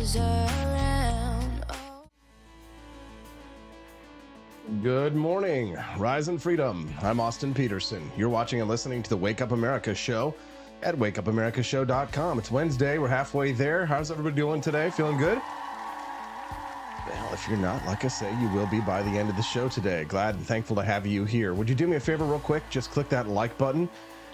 is around. Good morning, Rise and Freedom. I'm Austin Peterson. You're watching and listening to the Wake Up America show at wakeupAmericaShow.com. It's Wednesday. We're halfway there. How's everybody doing today? Feeling good? Well, if you're not, like I say, you will be by the end of the show today. Glad and thankful to have you here. Would you do me a favor real quick? Just click that like button.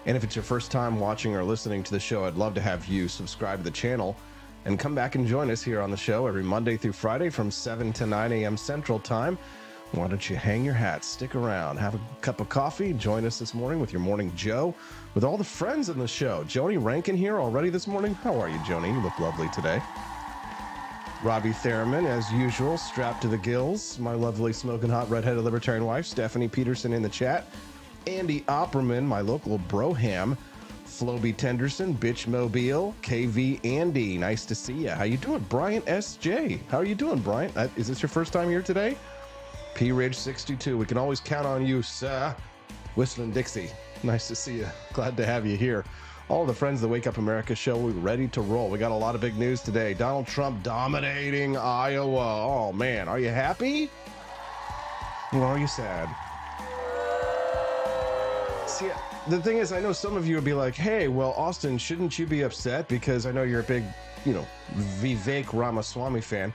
And if it's your first time watching or listening to the show, I'd love to have you subscribe to the channel and come back and join us here on the show every Monday through Friday from 7 to 9 a.m. Central Time. Why don't you hang your hat, stick around, have a cup of coffee, join us this morning with your Morning Joe, with all the friends in the show. Joni Rankin here already this morning. How are you, Joni? You look lovely today. Robbie Thurman, as usual, strapped to the gills. My lovely smoking hot redheaded libertarian wife, Stephanie Peterson in the chat. Andy Opperman, my local broham. Floby Tenderson, Bitch Mobile, KV Andy, nice to see you. How you doing? Brian S.J., how are you doing, Brian? Is this your first time here today? P Ridge 62, we can always count on you, sir. Whistling Dixie, nice to see you. Glad to have you here. All the friends of the Wake Up America show, we're ready to roll. We got a lot of big news today. Donald Trump dominating Iowa. Oh man, are you happy? Or are you sad? See, the thing is, I know some of you would be like, hey, well, Austin, shouldn't you be upset? Because I know you're a big, Vivek Ramaswamy fan.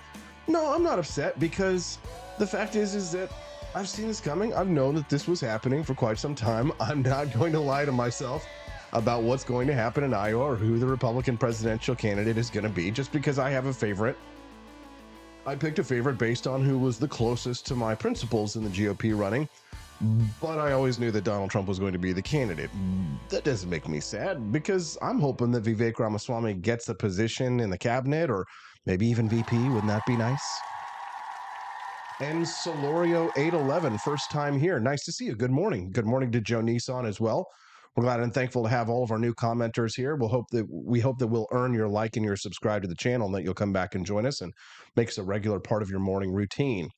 No, I'm not upset because the fact is that I've seen this coming. I've known that this was happening for quite some time. I'm not going to lie to myself about what's going to happen in Iowa or who the Republican presidential candidate is going to be just because I have a favorite. I picked a favorite based on who was the closest to my principles in the GOP running, but I always knew that Donald Trump was going to be the candidate. That doesn't make me sad because I'm hoping that Vivek Ramaswamy gets a position in the cabinet or maybe even VP. Wouldn't that be nice? And Solorio 811, first time here. Nice to see you. Good morning. Good morning to Joe Nissan as well. We're glad and thankful to have all of our new commenters here. We hope that we'll earn your like and your subscribe to the channel and that you'll come back and join us and make us a regular part of your morning routine.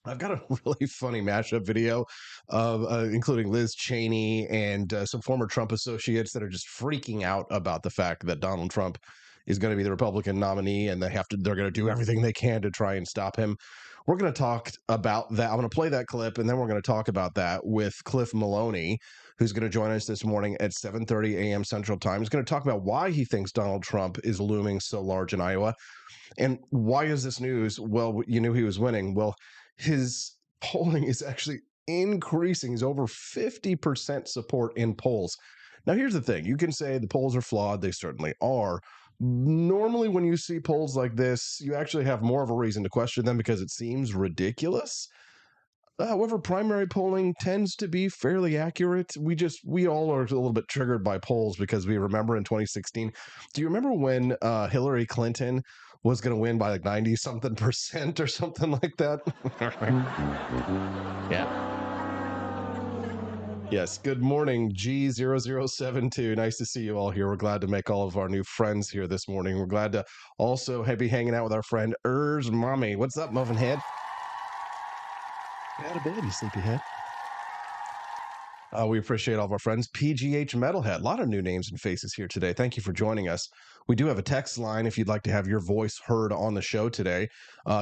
I've got a really funny mashup video of including Liz Cheney and some former Trump associates that are just freaking out about the fact that Donald Trump is going to be the Republican nominee and they're going to do everything they can to try and stop him. We're going to talk about that. I'm going to play that clip and then we're going to talk about that with Cliff Maloney, who's going to join us this morning at 7:30 a.m. Central Time. He's going to talk about why he thinks Donald Trump is looming so large in Iowa. And why is this news? Well, you knew he was winning. Well, his polling is actually increasing. He's over 50% support in polls. Now, here's the thing. You can say the polls are flawed. They certainly are. Normally, when you see polls like this, you actually have more of a reason to question them because it seems ridiculous. However, primary polling tends to be fairly accurate. We all are a little bit triggered by polls because we remember in 2016. Do you remember when Hillary Clinton was going to win by like 90-something% or something like that? Yeah. Yes. Good morning, G0072. Nice to see you all here. We're glad to make all of our new friends here this morning. We're glad to also be hanging out with our friend Urs Mommy. What's up, Muffin Head? Out of bed, you sleepyhead. We appreciate all of our friends. PGH Metalhead. A lot of new names and faces here today. Thank you for joining us. We do have a text line if you'd like to have your voice heard on the show today.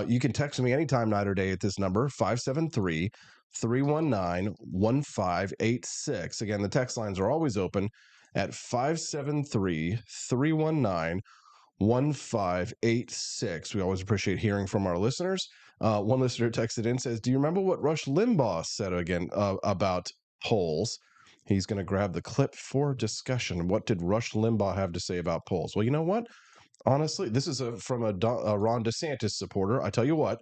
You can text me anytime, night or day, at this number, 573-319-1586. Again, the text lines are always open at 573-319-1586. We always appreciate hearing from our listeners. One listener texted in, says, do you remember what Rush Limbaugh said again about polls? He's going to grab the clip for discussion. What did Rush Limbaugh have to say about polls? Well, you know what? Honestly, this is from a Ron DeSantis supporter. I tell you what,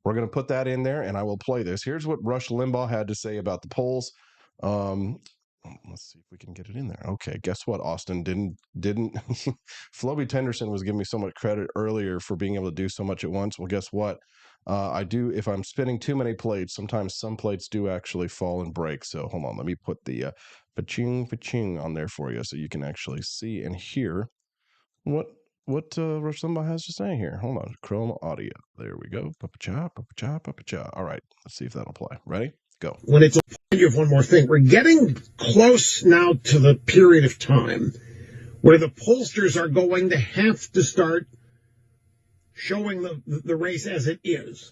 we're going to put that in there and I will play this. Here's what Rush Limbaugh had to say about the polls. Let's see if we can get it in there. Okay, guess what, Austin? Didn't Floby Tenderson was giving me so much credit earlier for being able to do so much at once. Well, guess what? I do, if I'm spinning too many plates, sometimes some plates do actually fall and break. So hold on, let me put the fa-ching on there for you so you can actually see and hear what Rush Limbaugh has to say here. Hold on, Chrome audio. There we go. Pa-pa-cha, pa-pa-cha, pa-pa-cha. All right, let's see if that'll play. Ready? Go. When it's you have one more thing. We're getting close now to the period of time where the pollsters are going to have to start showing the race as it is.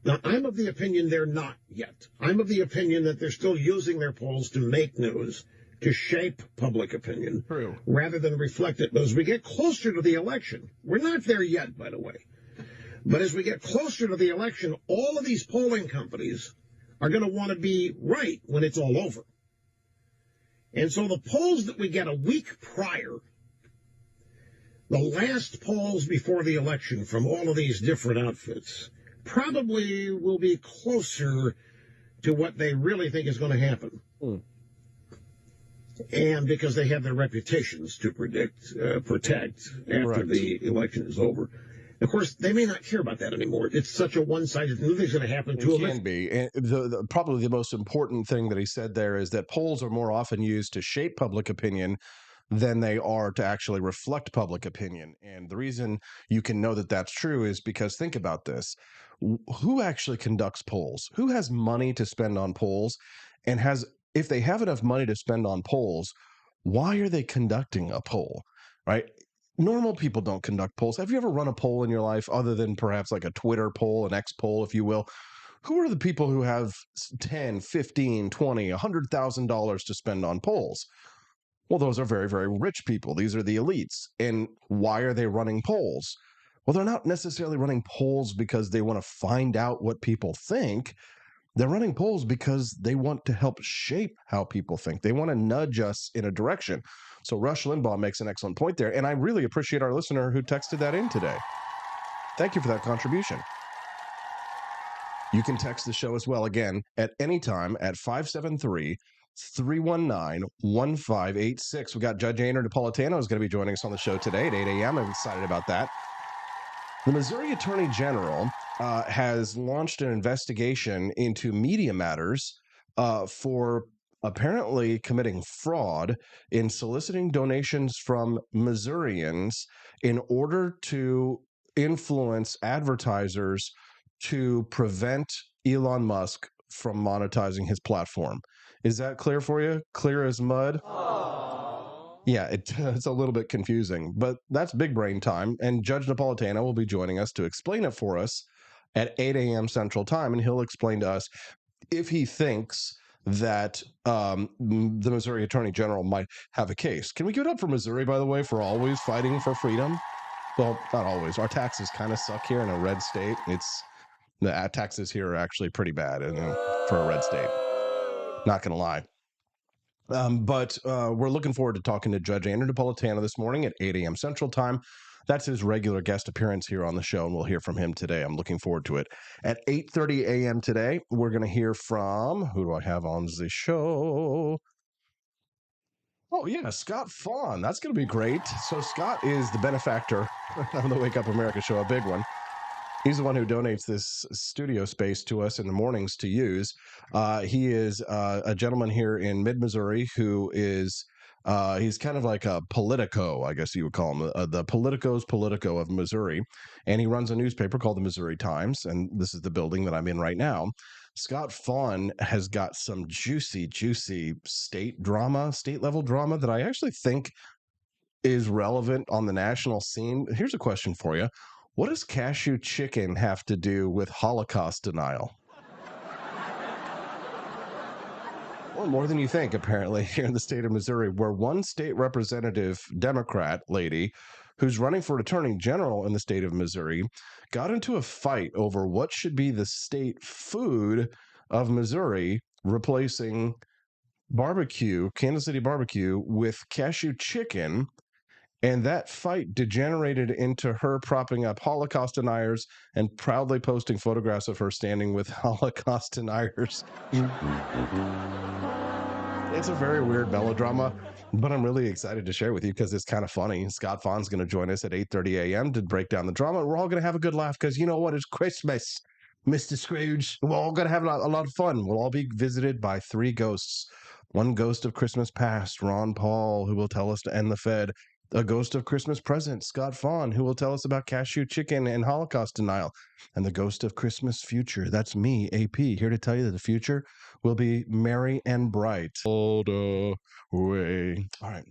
Now, I'm of the opinion they're not yet. I'm of the opinion that they're still using their polls to make news, to shape public opinion, True, rather than reflect it. But as we get closer to the election, we're not there yet, by the way, but as we get closer to the election, all of these polling companies are going to want to be right when it's all over. And so the polls that we get a week prior, the last polls before the election from all of these different outfits, probably will be closer to what they really think is going to happen. And because they have their reputations to protect after the election is over. Of course, they may not care about that anymore. It's such a one-sided, nothing's going to happen to them. It can be. And probably the most important thing that he said there is that polls are more often used to shape public opinion than they are to actually reflect public opinion. And the reason you can know that that's true is because think about this. Who actually conducts polls? Who has money to spend on polls? And if they have enough money to spend on polls, why are they conducting a poll, right? Normal people don't conduct polls. Have you ever run a poll in your life other than perhaps like a Twitter poll, an X poll, if you will? Who are the people who have 10, 15, 20, $100,000 to spend on polls? Well, those are very, very rich people. These are the elites. And why are they running polls? Well, they're not necessarily running polls because they want to find out what people think. They're running polls because they want to help shape how people think. They want to nudge us in a direction. So Rush Limbaugh makes an excellent point there. And I really appreciate our listener who texted that in today. Thank you for that contribution. You can text the show as well, again, at any time at 573-319-1586. We got Judge Ainer Napolitano is going to be joining us on the show today at 8 a.m. I'm excited about that. The Missouri Attorney General has launched an investigation into Media Matters for apparently committing fraud in soliciting donations from Missourians in order to influence advertisers to prevent Elon Musk from monetizing his platform. Is that clear for you? Clear as mud? Yeah, it's a little bit confusing, but that's big brain time. And Judge Napolitano will be joining us to explain it for us at 8 a.m. Central Time. And he'll explain to us if he thinks that the Missouri Attorney General might have a case. Can we give it up for Missouri, by the way, for always fighting for freedom? Well, not always. Our taxes kind of suck here in a red state. The taxes here are actually pretty bad for a red state. Not going to lie. But we're looking forward to talking to Judge Ainer Napolitano this morning at 8 a.m. Central Time. That's his regular guest appearance here on the show, and we'll hear from him today. I'm looking forward to it. At 8:30 a.m. today, we're going to hear from, who do I have on the show? Oh, yeah, Scott Fawn. That's going to be great. So Scott is the benefactor of the Wake Up America show, a big one. He's the one who donates this studio space to us in the mornings to use. He is a gentleman here in mid-Missouri who is, he's kind of like a politico, I guess you would call him, the Politico's Politico of Missouri. And he runs a newspaper called the Missouri Times, and this is the building that I'm in right now. Scott Fawn has got some juicy, juicy state-level drama that I actually think is relevant on the national scene. Here's a question for you. What does cashew chicken have to do with Holocaust denial? Well, more than you think, apparently, here in the state of Missouri, where one state representative, Democrat lady, who's running for attorney general in the state of Missouri, got into a fight over what should be the state food of Missouri, replacing barbecue, Kansas City barbecue, with cashew chicken. And that fight degenerated into her propping up Holocaust deniers and proudly posting photographs of her standing with Holocaust deniers. It's a very weird melodrama, but I'm really excited to share with you because it's kind of funny. Scott Fawn's going to join us at 8:30 a.m. to break down the drama. We're all going to have a good laugh because you know what? It's Christmas, Mr. Scrooge. We're all going to have a lot of fun. We'll all be visited by three ghosts. One ghost of Christmas past, Ron Paul, who will tell us to end the Fed. A ghost of Christmas present, Scott Fawn, who will tell us about cashew chicken and Holocaust denial. And the ghost of Christmas future, that's me, AP, here to tell you that the future will be merry and bright. All the way. All right.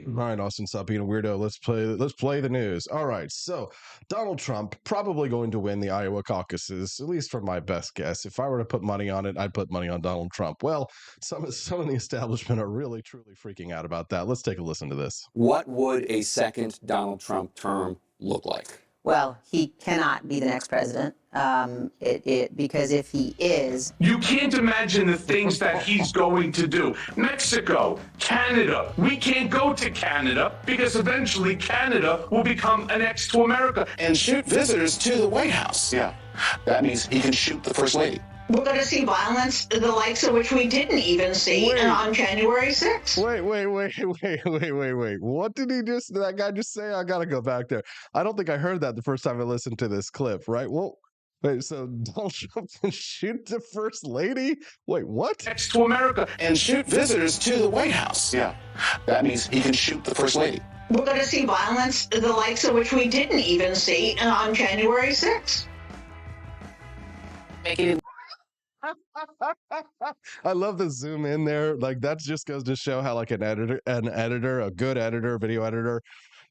All right, Austin, stop being a weirdo. Let's play the news. All right, so Donald Trump probably going to win the Iowa caucuses, at least from my best guess. If I were to put money on it, I'd put money on Donald Trump. Well, some in the establishment are really truly freaking out about that. Let's take a listen to this. What would a second Donald Trump term look like? Well, he cannot be the next president because if he is... You can't imagine the things that he's going to do. Mexico, Canada. We can't go to Canada because eventually Canada will become annexed to America. And shoot visitors to the White House. Yeah. That means he can shoot the First Lady. We're going to see violence, the likes of which we didn't even see on January 6th. Wait. What did that guy just say? I got to go back there. I don't think I heard that the first time I listened to this clip, right? Well, wait, so Donald Trump can shoot the First Lady? Wait, what? Next to America. And shoot visitors to the White House. Yeah. That means he can shoot the First Lady. We're going to see violence, the likes of which we didn't even see on January 6th. I love the zoom in there. Like that just goes to show how like a good editor, video editor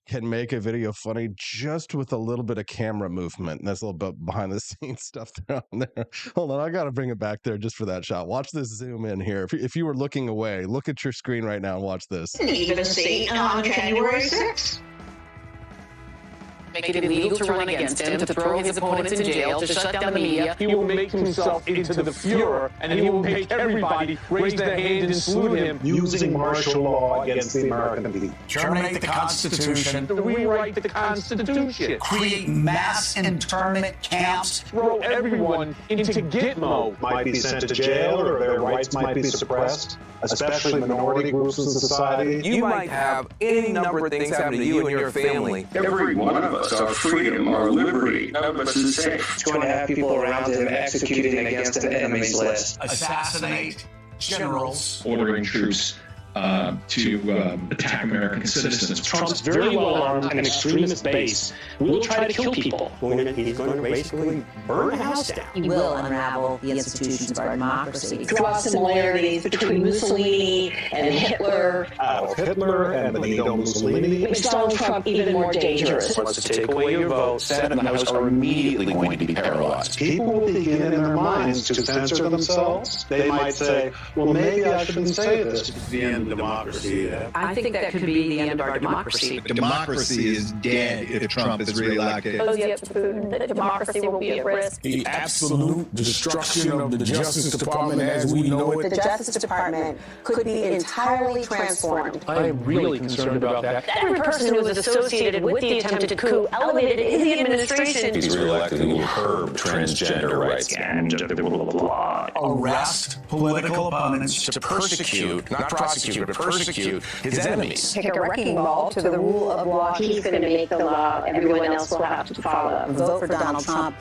can make a video funny just with a little bit of camera movement. And that's a little bit behind the scenes stuff there on there. Hold on, I got to bring it back there just for that shot. Watch this zoom in here. If you were looking away, look at your screen right now and watch this. Didn't even see on January 6th. Make it illegal to run against him, to throw his opponents in jail, to shut down the media. He will make himself into the Fuhrer, and he will make everybody raise their hand and salute him. Using martial law against the American people. Terminate the Constitution. Rewrite the Constitution. Create mass internment camps. Throw everyone into Gitmo. Might be sent to jail or their rights might be suppressed, especially minority groups in society. You might have any number of things happen to you and your family. Every one of us, our freedom, our liberty, none of us is safe. It's going to have people around him executing against an enemy's list. Assassinate generals. Ordering troops to attack American citizens. Trump's very well armed and extremist base will try to kill people. He's going to basically burn the house down. He will unravel the institutions of our democracy. Draw similarities between Mussolini and Hitler. Adolf Hitler and Benito Mussolini. Makes Donald Trump even more dangerous. Wants to take away your vote. Senate and the House are immediately going to be paralyzed. People will begin in their minds to censor themselves. They might say, well, maybe I shouldn't say this. The end of democracy. I think that could be the end of our democracy. Democracy is dead if Trump is reelected. That democracy will be at risk. The absolute destruction of the Justice Department as we know it. The Justice Department could be entirely transformed. I am really concerned about that. Every person who was associated with the attempted coup elevated in the administration. He's reelected, he will curb transgender rights. And blah, blah, blah. Arrest political opponents To persecute, not prosecute, but persecute his enemies. Take a wrecking ball to the rule of law. He's going to make the law. Everyone else will have to follow. Vote for Donald Trump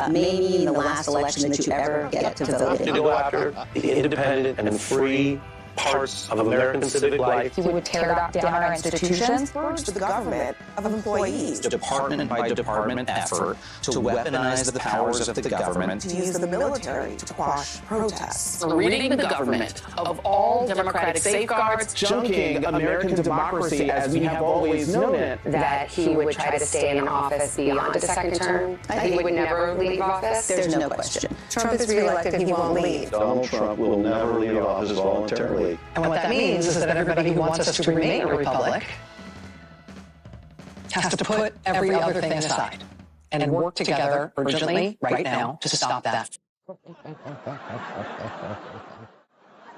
may mean the last election that you ever get to vote in. Go after the independent and free parts of American civic life. He would tear down our institutions. Purge the government of employees. Department by department effort to weaponize the powers of the government. To use the military to quash protests. Ridding the government of all democratic safeguards. Junking American democracy as we have always known it. That he would try to stay in office beyond a second term. He would never leave office. There's no question. Trump is reelected, he won't leave. Donald Trump will never leave office voluntarily. And what that means is that everybody who wants us to remain a republic has to put every other thing aside and work together urgently right now to stop that.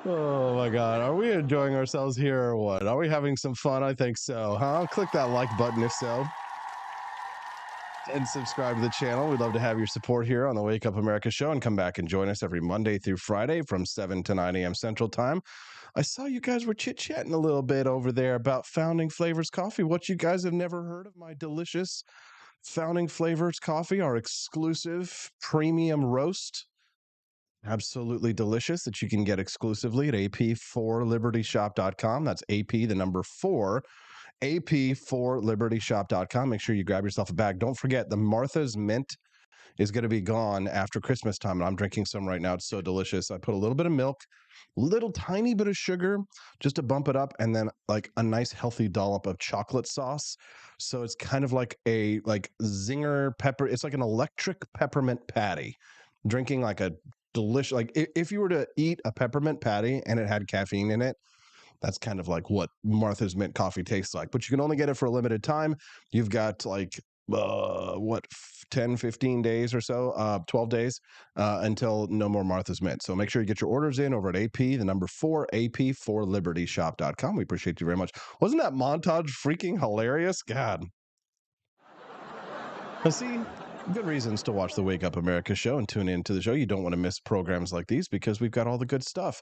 Oh my God. Are we enjoying ourselves here or what? Are we having some fun? I think so, huh? Click that like button if so. And subscribe to the channel. We'd love to have your support here on the Wake Up America show, and come back and join us every Monday through Friday from 7 to 9 a.m. Central Time. I saw you guys were chit-chatting a little bit over there about Founding Flavors Coffee. What, you guys have never heard of my delicious Founding Flavors Coffee, our exclusive premium roast? Absolutely delicious, that you can get exclusively at ap4libertyshop.com. That's AP, the number 4, ap4libertyshop.com. Make sure you grab yourself a bag. Don't forget the Martha's Mint is going to be gone after Christmas time. And I'm drinking some right now. It's so delicious. I put a little bit of milk, little tiny bit of sugar just to bump it up, and then like a nice healthy dollop of chocolate sauce. So it's kind of like a zinger pepper. It's like an electric peppermint patty. Drinking like a delicious, like if you were to eat a peppermint patty and it had caffeine in it, that's kind of like what Martha's Mint coffee tastes like. But you can only get it for a limited time. You've got like 10, 15 days or so, 12 days until no more Martha's Mint. So make sure you get your orders in over at AP, the number 4, AP4libertyshop.com. We appreciate you very much. Wasn't that montage freaking hilarious? God. Now see, good reasons to watch the Wake Up America show and tune into the show. You don't want to miss programs like these because we've got all the good stuff.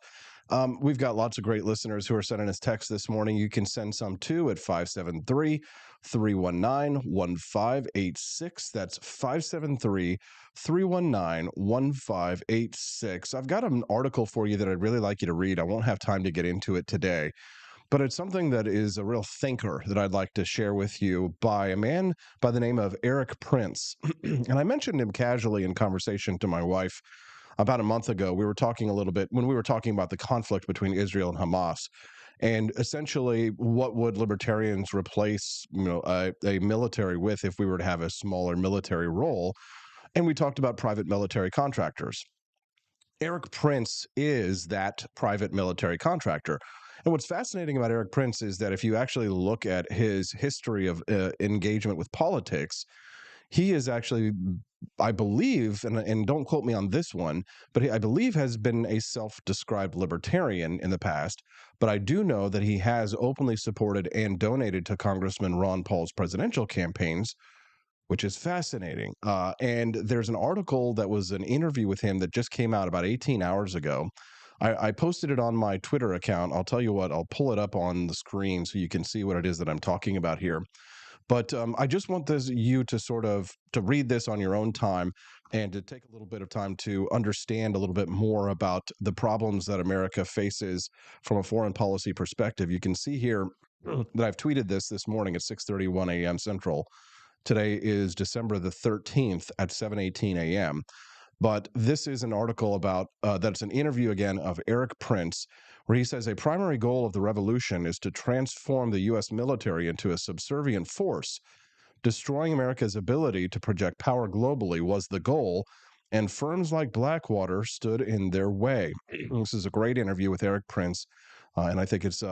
We've got lots of great listeners who are sending us texts this morning. You can send some too at 573-319-1586. That's 573-319-1586. I've got an article for you that I'd really like you to read. I won't have time to get into it today, but it's something that is a real thinker that I'd like to share with you by a man by the name of Eric Prince. And I mentioned him casually in conversation to my wife about a month ago. We were talking a little bit when we were talking about the conflict between Israel and Hamas, and essentially what would libertarians replace, a military with if we were to have a smaller military role. And we talked about private military contractors. Eric Prince is that private military contractor. And what's fascinating about Eric Prince is that if you actually look at his history of engagement with politics, he is actually, I believe, and don't quote me on this one, but I believe has been a self-described libertarian in the past. But I do know that he has openly supported and donated to Congressman Ron Paul's presidential campaigns, which is fascinating. And there's an article that was an interview with him that just came out about 18 hours ago. I posted it on my Twitter account. I'll tell you what, I'll pull it up on the screen so you can see what it is that I'm talking about here. But I just want you to to read this on your own time and to take a little bit of time to understand a little bit more about the problems that America faces from a foreign policy perspective. You can see here that I've tweeted this morning at 6:31 a.m. Central. Today is December the 13th at 7:18 a.m. But this is an article about that's an interview again of Eric Prince, where he says a primary goal of the revolution is to transform the U.S. military into a subservient force. Destroying America's ability to project power globally was the goal, and firms like Blackwater stood in their way. This is a great interview with Eric Prince, and I think it's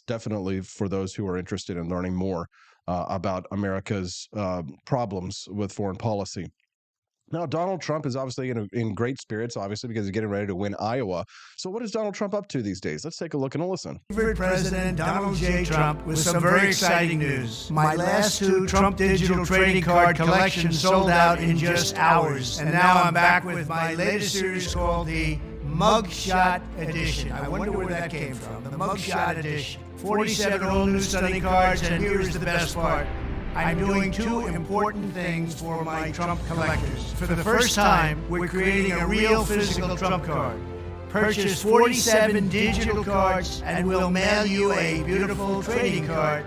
definitely for those who are interested in learning more about America's problems with foreign policy. Now, Donald Trump is obviously in great spirits, obviously, because he's getting ready to win Iowa. So what is Donald Trump up to these days? Let's take a look and a listen. Favorite President Donald J. Trump with some very exciting news. My last 2 Trump digital trading card collections sold out in just hours. And now I'm back with my latest series called the Mugshot Edition. I wonder where that came from. The Mugshot Edition. 47 all-new stunning cards, and here's the best part. I'm doing 2 important things for my Trump collectors. For the first time, we're creating a real physical Trump card. Purchase 47 digital cards and we'll mail you a beautiful trading card.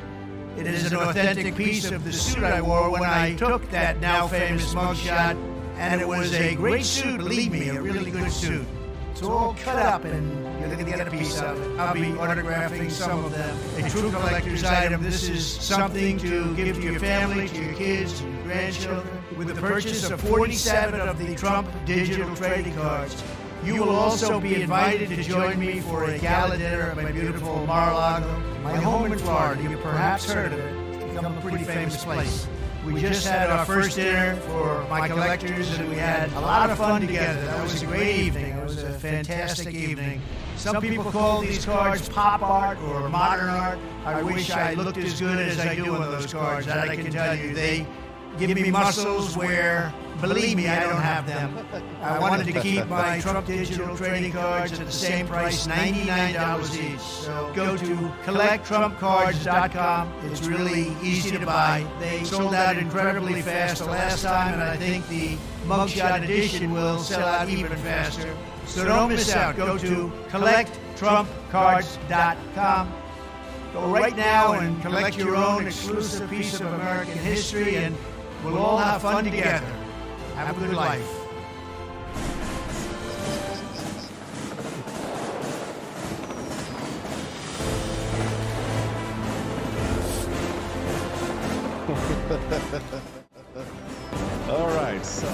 It is an authentic piece of the suit I wore when I took that now famous mugshot, and it was a great suit, believe me, a really good suit. It's all cut up and you're going to get a piece of it. I'll be autographing some of them. A true collector's item. This is something to give to your family, to your kids, to your grandchildren. With the purchase of 47 of the Trump digital trading cards, you will also be invited to join me for a gala dinner at my beautiful Mar-a-Lago, my home in Florida. You've perhaps heard of it. It's become a pretty famous place. We just had our first dinner for my collectors, and we had a lot of fun together. That was a great evening. It was a fantastic evening. Some people call these cards pop art or modern art. I wish I looked as good as I do on those cards. That I can tell you. They give me muscles where, believe me, I don't have them. I wanted to keep my Trump digital trading cards at the same price, $99 each. So go to collecttrumpcards.com. It's really easy to buy. They sold out incredibly fast the last time, and I think the Mugshot Edition will sell out even faster. So don't miss out. Go to collecttrumpcards.com. Go right now and collect your own exclusive piece of American history, and we'll all have fun together. Have a good life. All right, so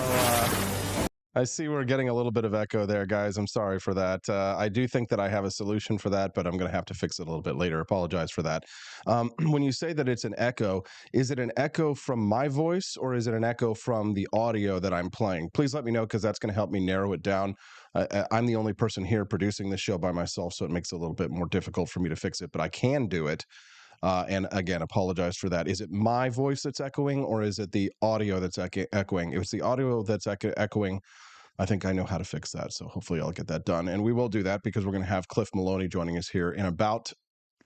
I see we're getting a little bit of echo there, guys. I'm sorry for that. I do think that I have a solution for that, but I'm going to have to fix it a little bit later. Apologize for that. When you say that it's an echo, is it an echo from my voice or is it an echo from the audio that I'm playing? Please let me know because that's going to help me narrow it down. I'm the only person here producing this show by myself, so it makes it a little bit more difficult for me to fix it, but I can do it. And again, apologize for that. Is it my voice that's echoing or is it the audio that's echoing? If it's the audio that's echoing, I think I know how to fix that. So hopefully I'll get that done. And we will do that because we're going to have Cliff Maloney joining us here in about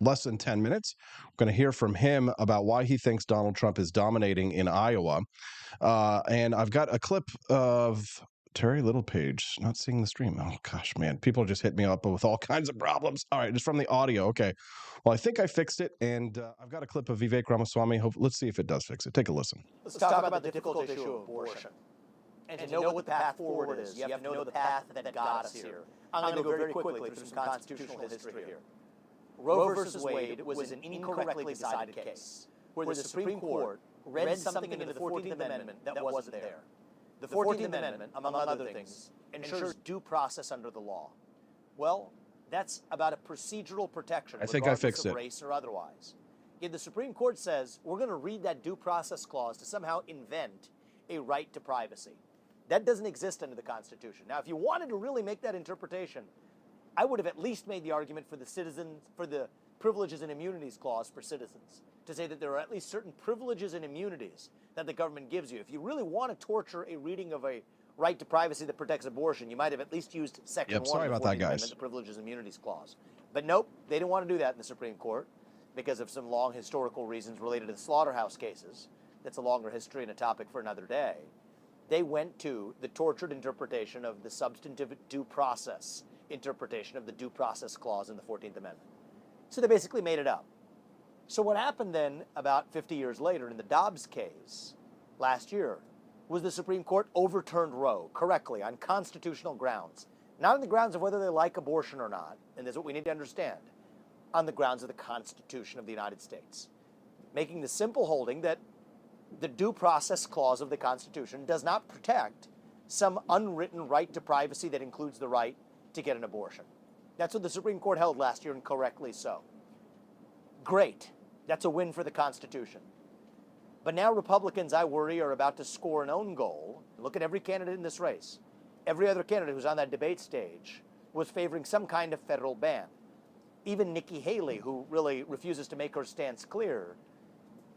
less than 10 minutes. We're going to hear from him about why he thinks Donald Trump is dominating in Iowa. And I've got a clip of Terry Littlepage not seeing the stream. Oh, gosh, man. People just hit me up with all kinds of problems. All right, just from the audio. Okay. Well, I think I fixed it, and I've got a clip of Vivek Ramaswamy. Let's see if it does fix it. Take a listen. Let's talk about the difficult issue of abortion. And to know what the path forward is, you have to know the path that got us here. I'm going to go very quickly through some constitutional history here. Roe versus Wade was an incorrectly decided case, where the Supreme Court read something into the 14th Amendment that wasn't there. The 14th Amendment, among other things, ensures due process under the law. Well, that's about a procedural protection, I think I fixed regardless of race or otherwise. Yet the Supreme Court says we're going to read that due process clause to somehow invent a right to privacy. That doesn't exist under the Constitution. Now, if you wanted to really make that interpretation, I would have at least made the argument for the Privileges and Immunities Clause for citizens, to say that there are at least certain privileges and immunities that the government gives you. If you really want to torture a reading of a right to privacy that protects abortion, you might have at least used Section 1 of the 14th Amendment, the Privileges and Immunities Clause. But nope, they didn't want to do that in the Supreme Court because of some long historical reasons related to the slaughterhouse cases. That's a longer history and a topic for another day. They went to the tortured interpretation of the substantive due process interpretation of the Due Process Clause in the 14th Amendment. So they basically made it up. So what happened then about 50 years later in the Dobbs case last year was the Supreme Court overturned Roe correctly on constitutional grounds, not on the grounds of whether they like abortion or not, and this is what we need to understand, on the grounds of the Constitution of the United States, making the simple holding that the Due Process Clause of the Constitution does not protect some unwritten right to privacy that includes the right to get an abortion. That's what the Supreme Court held last year, and correctly so. Great. That's a win for the Constitution. But now Republicans, I worry, are about to score an own goal. Look at every candidate in this race. Every other candidate who's on that debate stage was favoring some kind of federal ban. Even Nikki Haley, who really refuses to make her stance clear,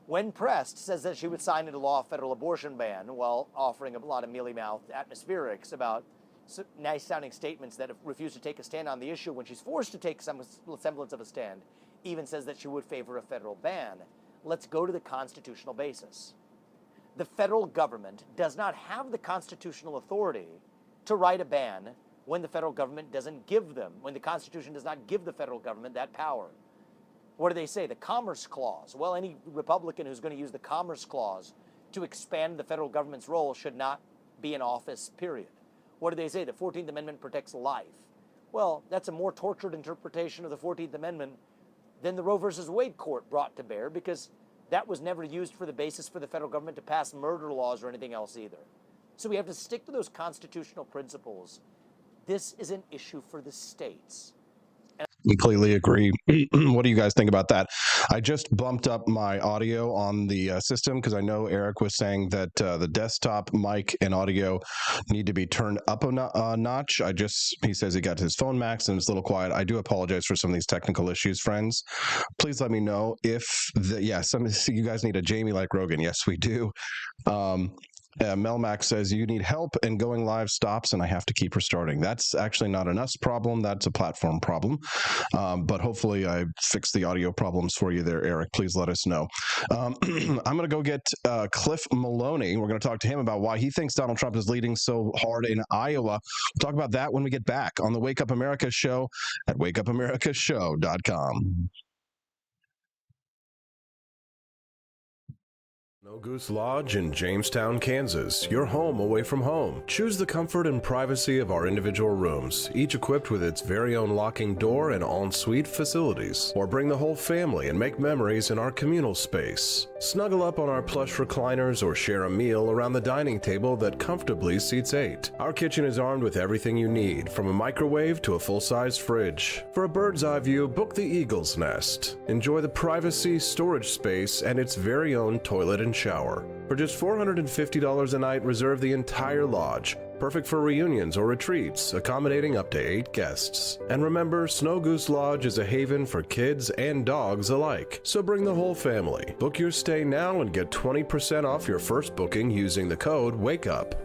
when pressed, says that she would sign into law a federal abortion ban while offering a lot of mealy-mouthed atmospherics about nice-sounding statements that refuse to take a stand on the issue when she's forced to take some semblance of a stand, even says that she would favor a federal ban. Let's go to the constitutional basis. The federal government does not have the constitutional authority to write a ban when the federal government doesn't give them, when the Constitution does not give the federal government that power. What do they say? The Commerce Clause. Well, any Republican who's going to use the Commerce Clause to expand the federal government's role should not be in office, period. What do they say? The 14th Amendment protects life. Well, that's a more tortured interpretation of the 14th Amendment than the Roe versus Wade court brought to bear, because that was never used for the basis for the federal government to pass murder laws or anything else either. So we have to stick to those constitutional principles. This is an issue for the states. Completely agree. What do you guys think about that? I just bumped up my audio on the system because I know Eric was saying that the desktop mic and audio need to be turned up a notch. He says he got his phone maxed and it's a little quiet. I do apologize for some of these technical issues, friends. Please let me know if some of you guys need a Jamie like Rogan. Yes, we do. Melmac says you need help and going live stops and I have to keep restarting. That's actually not an us problem. That's a platform problem. But hopefully I fixed the audio problems for you there, Eric. Please let us know. I'm going to go get Cliff Maloney. We're going to talk to him about why he thinks Donald Trump is leading so hard in Iowa. We'll talk about that when we get back on the Wake Up America show at wakeupAmericaShow.com. Snow Goose Lodge in Jamestown, Kansas, your home away from home. Choose the comfort and privacy of our individual rooms, each equipped with its very own locking door and en-suite facilities. Or bring the whole family and make memories in our communal space. Snuggle up on our plush recliners or share a meal around the dining table that comfortably seats 8. Our kitchen is armed with everything you need, from a microwave to a full-size fridge. For a bird's eye view, book the Eagle's Nest. Enjoy the privacy, storage space, and its very own toilet and shower. For just $450 a night, reserve the entire lodge. Perfect for reunions or retreats, accommodating up to 8 guests. And remember, Snow Goose Lodge is a haven for kids and dogs alike. So bring the whole family. Book your stay now and get 20% off your first booking using the code WAKEUP.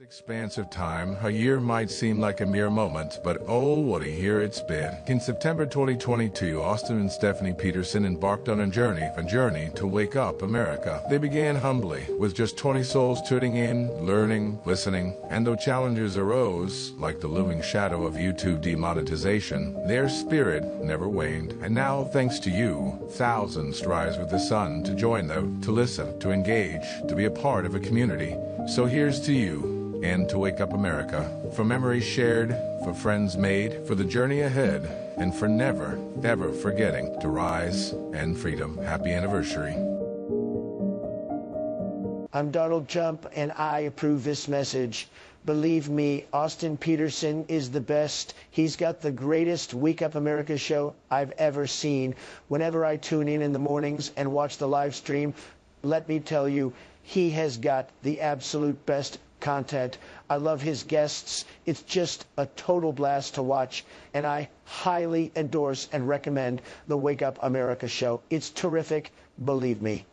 Expanse of time, a year might seem like a mere moment, but oh, what a year it's been. In September 2022, Austin and Stephanie Peterson embarked on a journey to wake up America. They began humbly, with just 20 souls tuning in, learning, listening, and though challenges arose, like the looming shadow of YouTube demonetization, their spirit never waned. And now, thanks to you, thousands rise with the sun to join them, to listen, to engage, to be a part of a community. So here's to you. And to wake up America, for memories shared, for friends made, for the journey ahead, and for never, ever forgetting to rise and freedom. Happy anniversary. I'm Donald Trump, and I approve this message. Believe me, Austin Peterson is the best. He's got the greatest Wake Up America show I've ever seen. Whenever I tune in the mornings and watch the live stream, let me tell you, he has got the absolute best content. I love his guests. It's just a total blast to watch, and I highly endorse and recommend the Wake Up America show. It's terrific, believe me.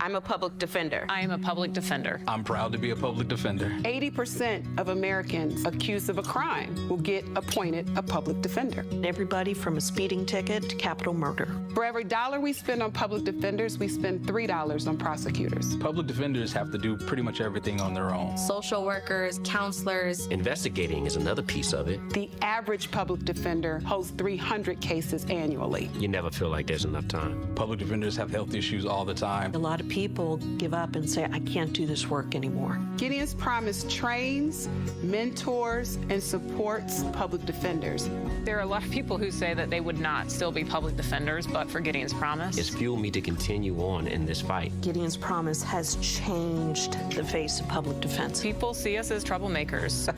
I'm a public defender. I am a public defender. I'm proud to be a public defender. 80% of Americans accused of a crime will get appointed a public defender. Everybody from a speeding ticket to capital murder. For every dollar we spend on public defenders, we spend $3 on prosecutors. Public defenders have to do pretty much everything on their own. Social workers, counselors. Investigating is another piece of it. The average public defender holds 300 cases annually. You never feel like there's enough time. Public defenders have health issues all the time. A lot of people give up and say, I can't do this work anymore. Gideon's Promise trains, mentors, and supports public defenders. There are a lot of people who say that they would not still be public defenders, but for Gideon's Promise. It's fueled me to continue on in this fight. Gideon's Promise has changed the face of public defense. People see us as troublemakers.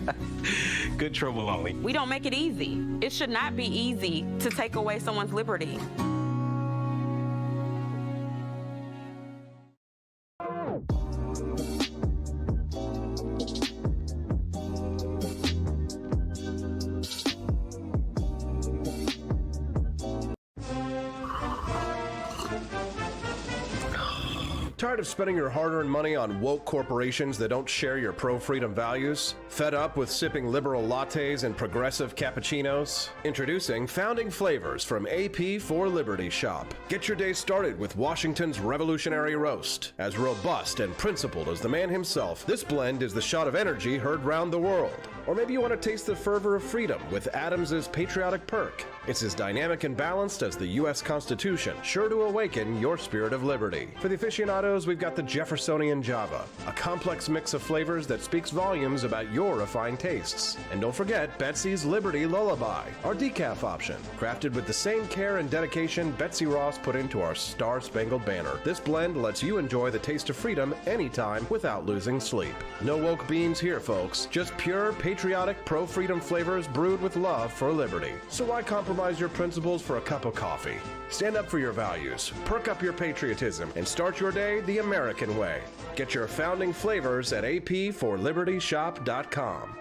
Good trouble only. We don't make it easy. It should not be easy to take away someone's liberty. Tired of spending your hard-earned money on woke corporations that don't share your pro-freedom values? Fed up with sipping liberal lattes and progressive cappuccinos? Introducing Founding Flavors from AP for Liberty Shop. Get your day started with Washington's Revolutionary Roast. As robust and principled as the man himself, this blend is the shot of energy heard round the world. Or maybe you want to taste the fervor of freedom with Adams's Patriotic Perk. It's as dynamic and balanced as the U.S. Constitution, sure to awaken your spirit of liberty. For the aficionados, we've got the Jeffersonian Java, a complex mix of flavors that speaks volumes about your refined tastes. And don't forget Betsy's Liberty Lullaby, our decaf option, crafted with the same care and dedication Betsy Ross put into our Star-Spangled Banner. This blend lets you enjoy the taste of freedom anytime without losing sleep. No woke beans here, folks. Just pure, patriotic, pro-freedom flavors brewed with love for liberty. So why compromise your principles for a cup of coffee? Stand up for your values, perk up your patriotism, and start your day the American way. Get your Founding Flavors at apforlibertyshop.com.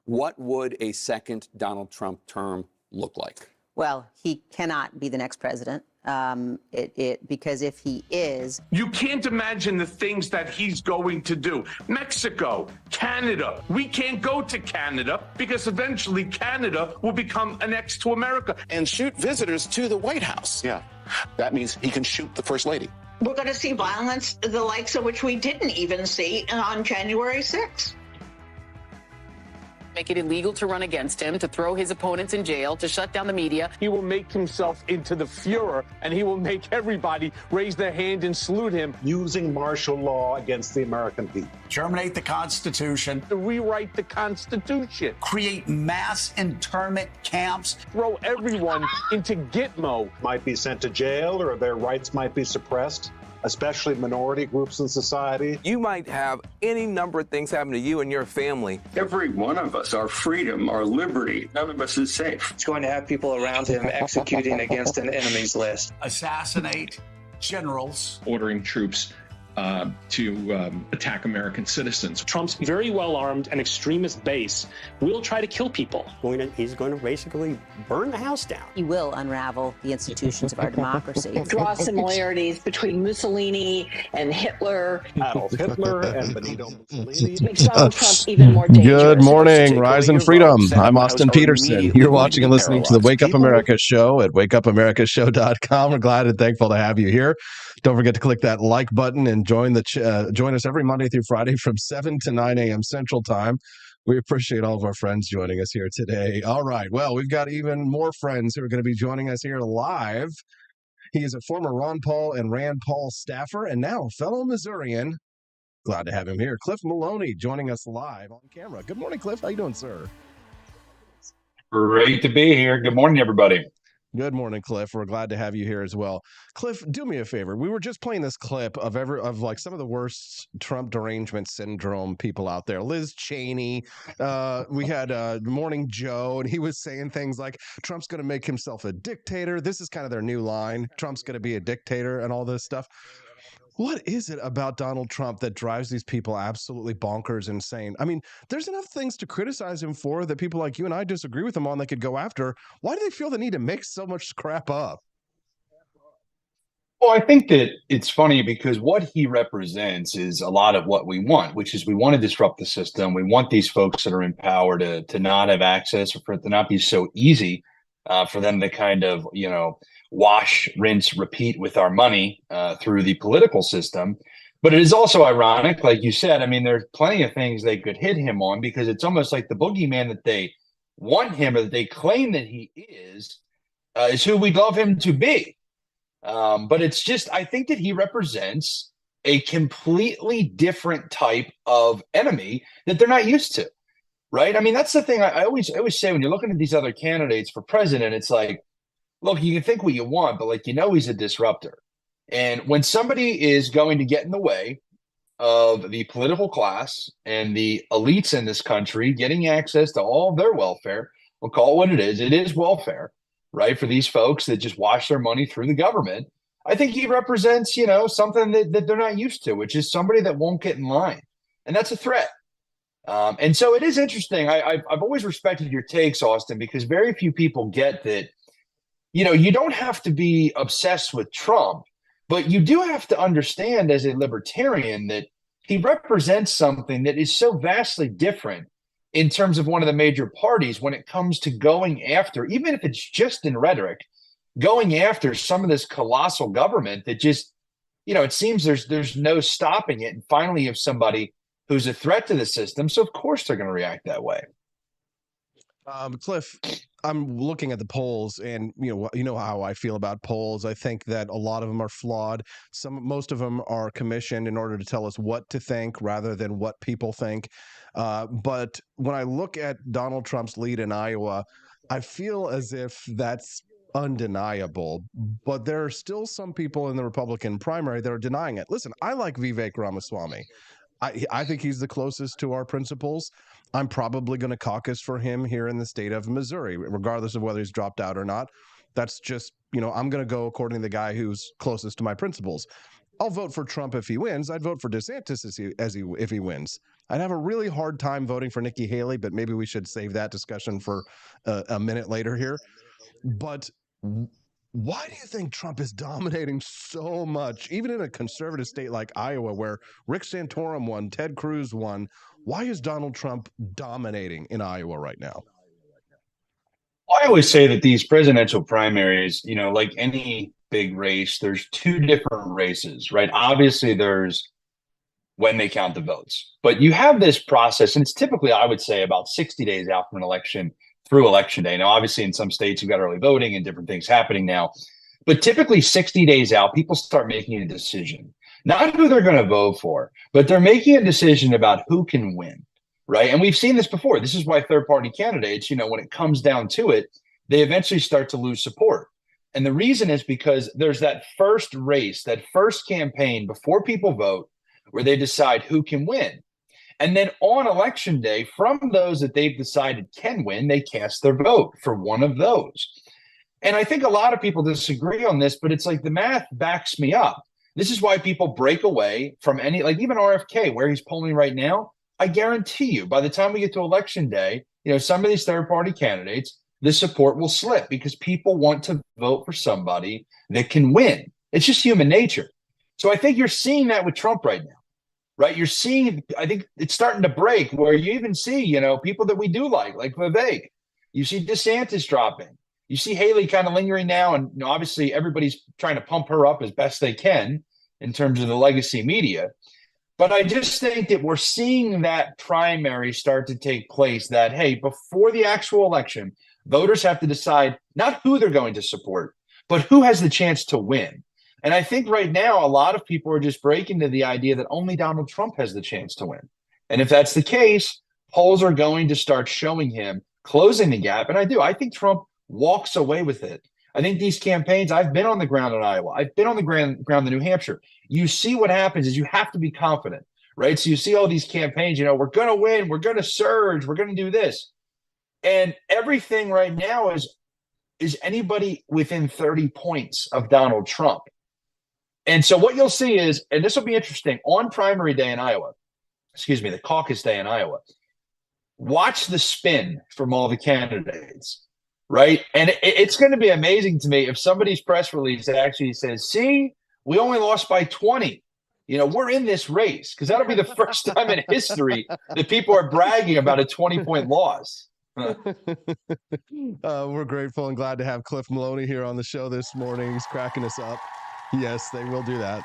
What would a second Donald Trump term look like? Well, he cannot be the next president because if he is... You can't imagine the things that he's going to do. Mexico, Canada. We can't go to Canada because eventually Canada will become annexed to America. And shoot visitors to the White House. Yeah, that means he can shoot the First Lady. We're going to see violence, the likes of which we didn't even see on January 6th. Make it illegal to run against him, to throw his opponents in jail, to shut down the media. He will make himself into the Fuhrer, and he will make everybody raise their hand and salute him. Using martial law against the American people. Terminate the Constitution. Rewrite the Constitution. Create mass internment camps. Throw everyone into Gitmo. Might be sent to jail, or their rights might be suppressed, especially minority groups in society. You might have any number of things happen to you and your family. Every one of us, our freedom, our liberty, none of us is safe. It's going to have people around him executing against an enemy's list. Assassinate generals. Ordering troops to attack American citizens. Trump's very well-armed and extremist base will try to kill people. He's going to basically burn the house down. He will unravel the institutions of our democracy. Draw similarities between Mussolini and Hitler. Adolf Hitler and Benito Mussolini. Makes Donald Trump even more dangerous. Good morning, Rise and Freedom. I'm Austin Peterson. You're watching and listening to the Wake Up America show at wakeupAmericaShow.com. We're glad and thankful to have you here. Don't forget to click that like button and join us every Monday through Friday from 7 to 9 a.m. Central Time. We appreciate all of our friends joining us here today. All right. Well, we've got even more friends who are going to be joining us here live. He is a former Ron Paul and Rand Paul staffer and now a fellow Missourian. Glad to have him here. Cliff Maloney joining us live on camera. Good morning, Cliff. How you doing, sir? Great to be here. Good morning, everybody. Good morning, Cliff. We're glad to have you here as well. Cliff, do me a favor. We were just playing this clip of like some of the worst Trump derangement syndrome people out there. Liz Cheney. We had Morning Joe, and he was saying things like Trump's going to make himself a dictator. This is kind of their new line. Trump's going to be a dictator and all this stuff. What is it about Donald Trump that drives these people absolutely bonkers insane? I mean, there's enough things to criticize him for that people like you and I disagree with him on they could go after. Why do they feel the need to make so much crap up? Well, I think that it's funny because what he represents is a lot of what we want, which is we want to disrupt the system. We want these folks that are in power to not have access, or for it to not be so easy for them to kind of, wash, rinse, repeat with our money through the political system. But it is also ironic, like you said, I mean, there's plenty of things they could hit him on because it's almost like the boogeyman that they want him or that they claim that he is who we'd love him to be. But it's just, I think that he represents a completely different type of enemy that they're not used to, right? I mean, that's the thing I always say when you're looking at these other candidates for president, it's like, look, you can think what you want, but he's a disruptor. And when somebody is going to get in the way of the political class and the elites in this country getting access to all of their welfare. We'll call it what it is. It is welfare, right? For these folks that just wash their money through the government. I think he represents, something that they're not used to, which is somebody that won't get in line. And that's a threat. And so it is interesting. I've always respected your takes, Austin, because very few people get that, you don't have to be obsessed with Trump, but you do have to understand as a libertarian that he represents something that is so vastly different in terms of one of the major parties when it comes to going after, even if it's just in rhetoric, going after some of this colossal government that just, it seems there's no stopping it. And finally, you have somebody who's a threat to the system. So of course they're going to react that way. Cliff, I'm looking at the polls, and you know how I feel about polls. I think that a lot of them are flawed. Most of them are commissioned in order to tell us what to think rather than what people think. But when I look at Donald Trump's lead in Iowa, I feel as if that's undeniable. But there are still some people in the Republican primary that are denying it. Listen, I like Vivek Ramaswamy. I think he's the closest to our principles. I'm probably going to caucus for him here in the state of Missouri, regardless of whether he's dropped out or not. That's just, I'm going to go according to the guy who's closest to my principles. I'll vote for Trump if he wins. I'd vote for DeSantis if he wins. I'd have a really hard time voting for Nikki Haley, but maybe we should save that discussion for a minute later here. But why do you think Trump is dominating so much, even in a conservative state like Iowa, where Rick Santorum won, Ted Cruz won? Why is Donald Trump dominating in Iowa right now? I always say that these presidential primaries, like any big race, there's two different races, right? Obviously, there's when they count the votes, but you have this process, and it's typically, I would say, about 60 days out from an election through election day. Now, obviously, in some states, you've got early voting and different things happening now, but typically 60 days out, people start making a decision, not who they're going to vote for, but they're making a decision about who can win, right? And we've seen this before. This is why third-party candidates, when it comes down to it, they eventually start to lose support. And the reason is because there's that first race, that first campaign before people vote, where they decide who can win. And then on election day, from those that they've decided can win, they cast their vote for one of those. And I think a lot of people disagree on this, but it's like the math backs me up. This is why people break away from any, like even RFK, where he's polling right now. I guarantee you, by the time we get to election day, some of these third-party candidates, the support will slip because people want to vote for somebody that can win. It's just human nature. So I think you're seeing that with Trump right now. Right, you're seeing. I think it's starting to break where you even see, people that we do like Vivek. You see DeSantis dropping. You see Haley kind of lingering now, and obviously everybody's trying to pump her up as best they can in terms of the legacy media. But I just think that we're seeing that primary start to take place. That hey, before the actual election, voters have to decide not who they're going to support, but who has the chance to win. And I think right now, a lot of people are just breaking to the idea that only Donald Trump has the chance to win. And if that's the case, polls are going to start showing him closing the gap. And I think Trump walks away with it. I think these campaigns, I've been on the ground in Iowa. I've been on the ground in New Hampshire. You see what happens is you have to be confident, right? So you see all these campaigns, we're going to win. We're going to surge. We're going to do this. And everything right now is anybody within 30 points of Donald Trump. And so what you'll see is, and this will be interesting, on primary day in Iowa, the caucus day in Iowa, watch the spin from all the candidates, right? And it's going to be amazing to me if somebody's press release actually says, see, we only lost by 20. We're in this race, because that'll be the first time in history that people are bragging about a 20-point loss. We're grateful and glad to have Cliff Maloney here on the show this morning. He's cracking us up. Yes, they will do that.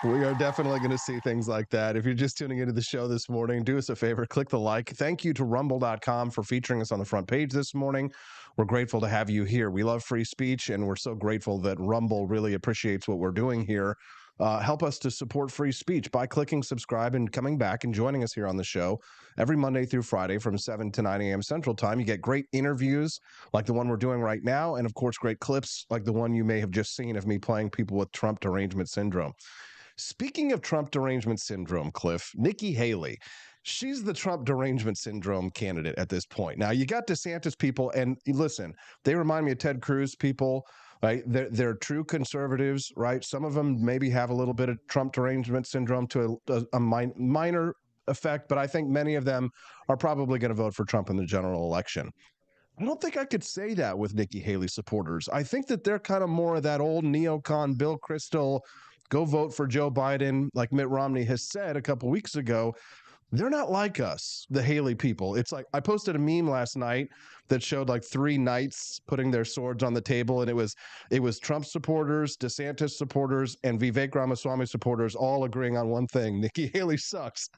We are definitely going to see things like that. If you're just tuning into the show this morning, do us a favor, click the like. Thank you to rumble.com for featuring us on the front page this morning. We're grateful to have you here. We love free speech, and we're so grateful that Rumble really appreciates what we're doing here. Help us to support free speech by clicking subscribe and coming back and joining us here on the show every Monday through Friday from 7 to 9 a.m. Central Time. You get great interviews like the one we're doing right now, and of course, great clips like the one you may have just seen of me playing people with Trump derangement syndrome. Speaking of Trump derangement syndrome, Cliff, Nikki Haley, she's the Trump derangement syndrome candidate at this point. Now, you got DeSantis people, and listen, they remind me of Ted Cruz people, right? They're true conservatives, right? Some of them maybe have a little bit of Trump derangement syndrome to a minor effect, but I think many of them are probably going to vote for Trump in the general election. I don't think I could say that with Nikki Haley supporters. I think that they're kind of more of that old neocon Bill Kristol, go vote for Joe Biden, like Mitt Romney has said a couple weeks ago. They're not like us, the Haley people. It's like I posted a meme last night that showed like 3 knights putting their swords on the table, and it was Trump supporters, DeSantis supporters, and Vivek Ramaswamy supporters all agreeing on one thing: Nikki Haley sucks.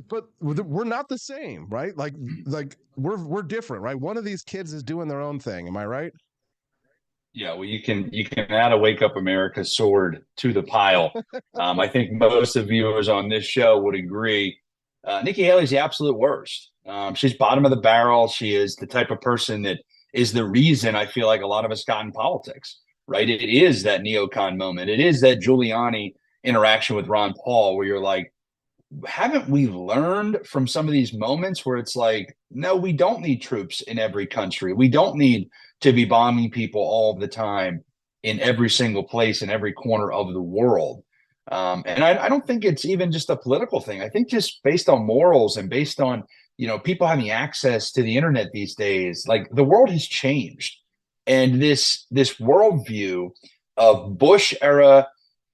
But we're not the same, right? Like we're different, right? One of these kids is doing their own thing. Am I right? Yeah, well, you can add a Wake Up America sword to the pile. I think most of the viewers on this show would agree. Nikki Haley's the absolute worst. She's bottom of the barrel. She is the type of person that is the reason I feel like a lot of us got in politics, right? It is that neocon moment. It is that Giuliani interaction with Ron Paul where you're like, haven't we learned from some of these moments where it's like, no, we don't need troops in every country. We don't need to be bombing people all the time in every single place in every corner of the world. And I don't think it's even just a political thing. I think just based on morals and based on, people having access to the internet these days, like the world has changed. And this worldview of Bush era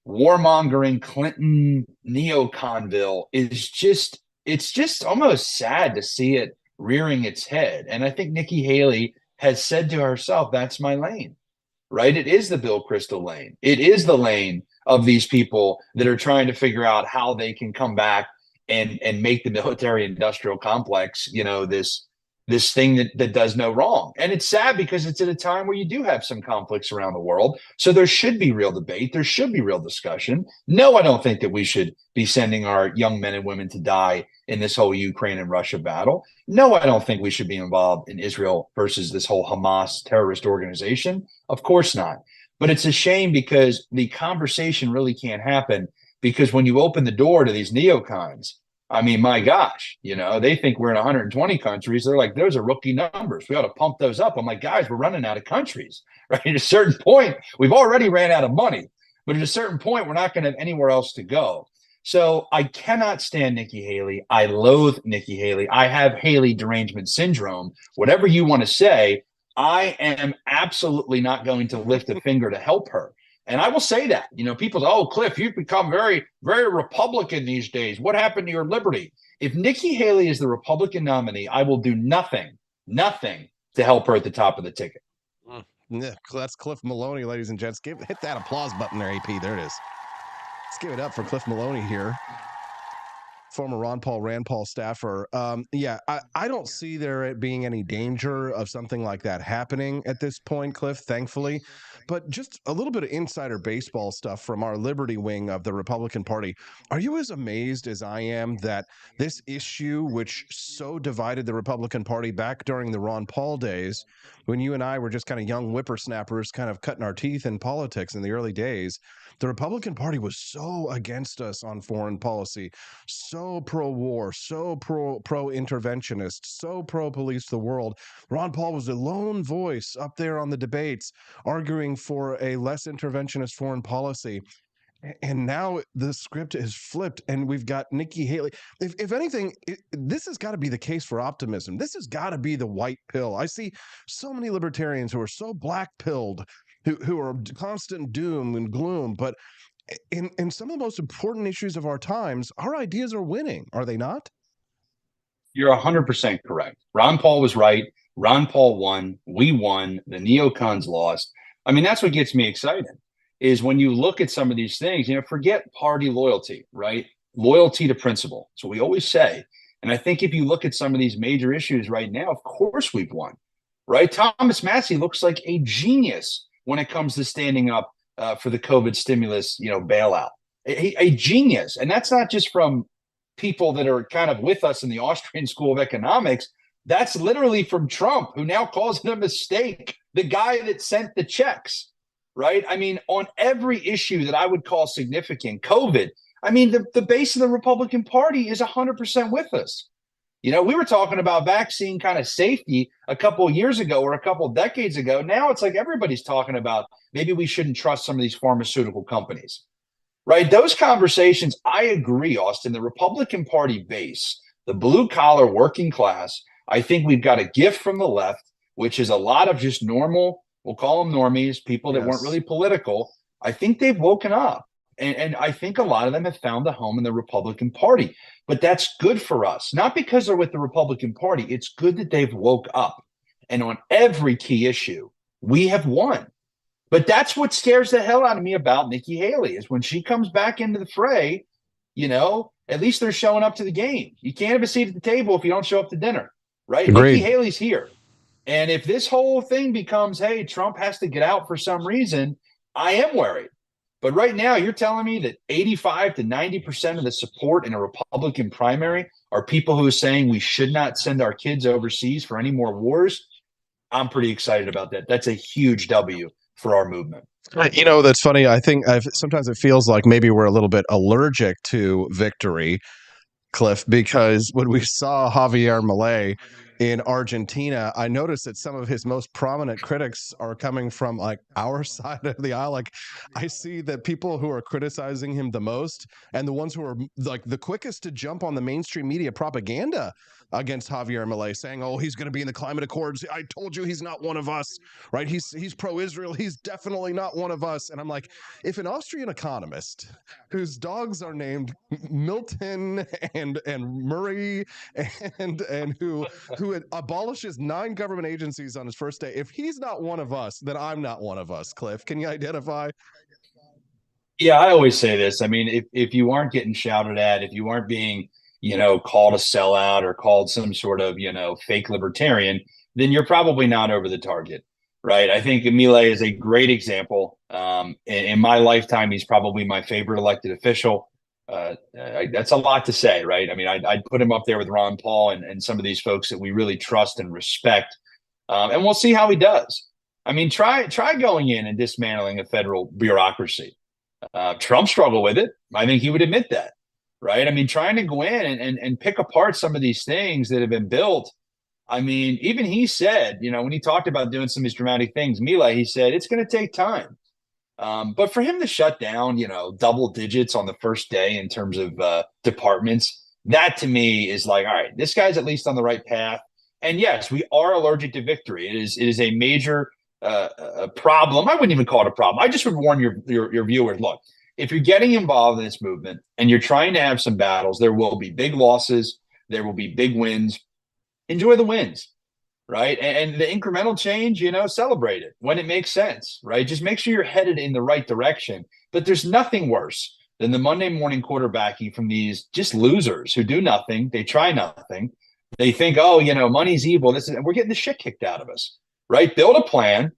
warmongering Clinton neoconville is just almost sad to see it rearing its head. And I think Nikki Haley has said to herself, that's my lane, right? It is the Bill Kristol lane. It is the lane of these people that are trying to figure out how they can come back and make the military industrial complex, this thing that does no wrong. And it's sad because it's at a time where you do have some conflicts around the world. So there should be real debate. There should be real discussion. No, I don't think that we should be sending our young men and women to die in this whole Ukraine and Russia battle. No, I don't think we should be involved in Israel versus this whole Hamas terrorist organization. Of course not. But it's a shame because the conversation really can't happen because when you open the door to these neocons, I mean, my gosh, they think we're in 120 countries. They're like, those are rookie numbers. We ought to pump those up. I'm like, guys, we're running out of countries, right? At a certain point, we've already ran out of money, but at a certain point, we're not going to have anywhere else to go. So I cannot stand Nikki Haley. I loathe Nikki Haley. I have Haley derangement syndrome. Whatever you want to say, I am absolutely not going to lift a finger to help her. And I will say that, people say, oh, Cliff, you've become very, very Republican these days. What happened to your liberty? If Nikki Haley is the Republican nominee, I will do nothing to help her at the top of the ticket. Yeah, that's Cliff Maloney, ladies and gents. Hit that applause button there, AP. There it is. Let's give it up for Cliff Maloney here. Former Rand Paul staffer. I don't see there being any danger of something like that happening at this point, Cliff, thankfully. But just a little bit of insider baseball stuff from our Liberty wing of the Republican Party. Are you as amazed as I am that this issue, which so divided the Republican Party back during the Ron Paul days, when you and I were just kind of young whippersnappers kind of cutting our teeth in politics in the early days, the Republican Party was so against us on foreign policy, so pro-war, so pro-interventionist, so pro-police the world. Ron Paul was a lone voice up there on the debates arguing for a less interventionist foreign policy. And now the script is flipped and we've got Nikki Haley. If anything, this has got to be the case for optimism. This has got to be the white pill. I see so many libertarians who are so black-pilled, who are constant doom and gloom, but in some of the most important issues of our times, our ideas are winning, are they not? You're 100% correct. Ron Paul was right. Ron Paul won. We won. The neocons lost. I mean, that's what gets me excited, is when you look at some of these things, forget party loyalty, right? Loyalty to principle. So we always say, and I think if you look at some of these major issues right now, of course we've won, right? Thomas Massie looks like a genius when it comes to standing up for the COVID stimulus, bailout, a genius. And that's not just from people that are kind of with us in the Austrian School of Economics. That's literally from Trump, who now calls it a mistake, the guy that sent the checks. right? I mean, on every issue that I would call significant, COVID, I mean, the base of the Republican Party is 100% with us. You know, we were talking about vaccine kind of safety a couple of years ago or a couple of decades ago. Now it's like everybody's talking about maybe we shouldn't trust some of these pharmaceutical companies, right? Those conversations, I agree, Austin, the Republican Party base, the blue collar working class, I think we've got a gift from the left, which is a lot of just normal, we'll call them normies, people that weren't really political. I think they've woken up. And I think a lot of them have found a home in the Republican Party. But that's good for us, not because they're with the Republican Party. It's good that they've woke up. And on every key issue, we have won. But that's what scares the hell out of me about Nikki Haley is when she comes back into the fray, you know, at least they're showing up to the game. You can't have a seat at the table if you don't show up to dinner, right? Agreed. Nikki Haley's here. And if this whole thing becomes, hey, Trump has to get out for some reason, I am worried. But right now, you're telling me that 85 to 90% of the support in a Republican primary are people who are saying we should not send our kids overseas for any more wars. I'm pretty excited about that. That's a huge W for our movement. You know, that's funny. I think sometimes it feels like maybe we're a little bit allergic to victory, Cliff, because when we saw Javier Milei in Argentina, I noticed that some of his most prominent critics are coming from like our side of the aisle. Like I see that people who are criticizing him the most and the ones who are like the quickest to jump on the mainstream media propaganda against Javier Milei, saying, oh, he's going to be in the climate accords. I told you he's not one of us, right? He's pro-Israel. He's definitely not one of us. And I'm like, if an Austrian economist whose dogs are named Milton and Murray and who abolishes 9 government agencies on his first day, if he's not one of us, then I'm not one of us, Cliff. Can you identify? Yeah, I always say this. I mean, if you aren't getting shouted at, if you aren't being, you know, called a sellout or called some sort of, you know, fake libertarian, then you're probably not over the target, right? I think Milei is a great example. In my lifetime, he's probably my favorite elected official. That's a lot to say, right? I mean, I'd put him up there with Ron Paul and some of these folks that we really trust and respect. And we'll see how he does. I mean, try going in and dismantling a federal bureaucracy. Trump struggled with it. I think he would admit that, right? I mean, trying to go in and pick apart some of these things that have been built. I mean, even he said, you know, when he talked about doing some of these dramatic things, Milei, he said, it's going to take time. But for him to shut down, you know, double digits on the first day in terms of departments, that to me is like, all right, this guy's at least on the right path. And yes, we are allergic to victory. It is a major problem. I wouldn't even call it a problem. I just would warn your viewers, look, if you're getting involved in this movement and you're trying to have some battles, there will be big losses. There will be big wins. Enjoy the wins. Right. And the incremental change, you know, celebrate it when it makes sense. Right. Just make sure you're headed in the right direction. But there's nothing worse than the Monday morning quarterbacking from these just losers who do nothing. They try nothing. They think, oh, you know, money's evil. We're getting the shit kicked out of us. Right. Build a plan,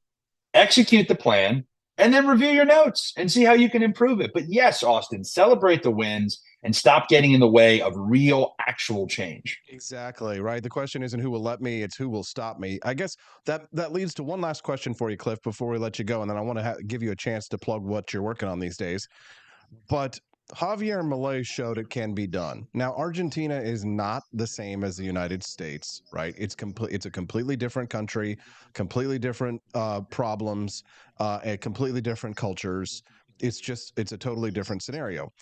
execute the plan, and then review your notes and see how you can improve it. But yes, Austin, celebrate the wins and stop getting in the way of real, actual change. Exactly, right? The question isn't who will let me, it's who will stop me. I guess that leads to one last question for you, Cliff, before we let you go. And then I want to give you a chance to plug what you're working on these days. But Javier Milei showed it can be done. Now, Argentina is not the same as the United States, right? It's a completely different country, completely different problems, and completely different cultures. It's a totally different scenario.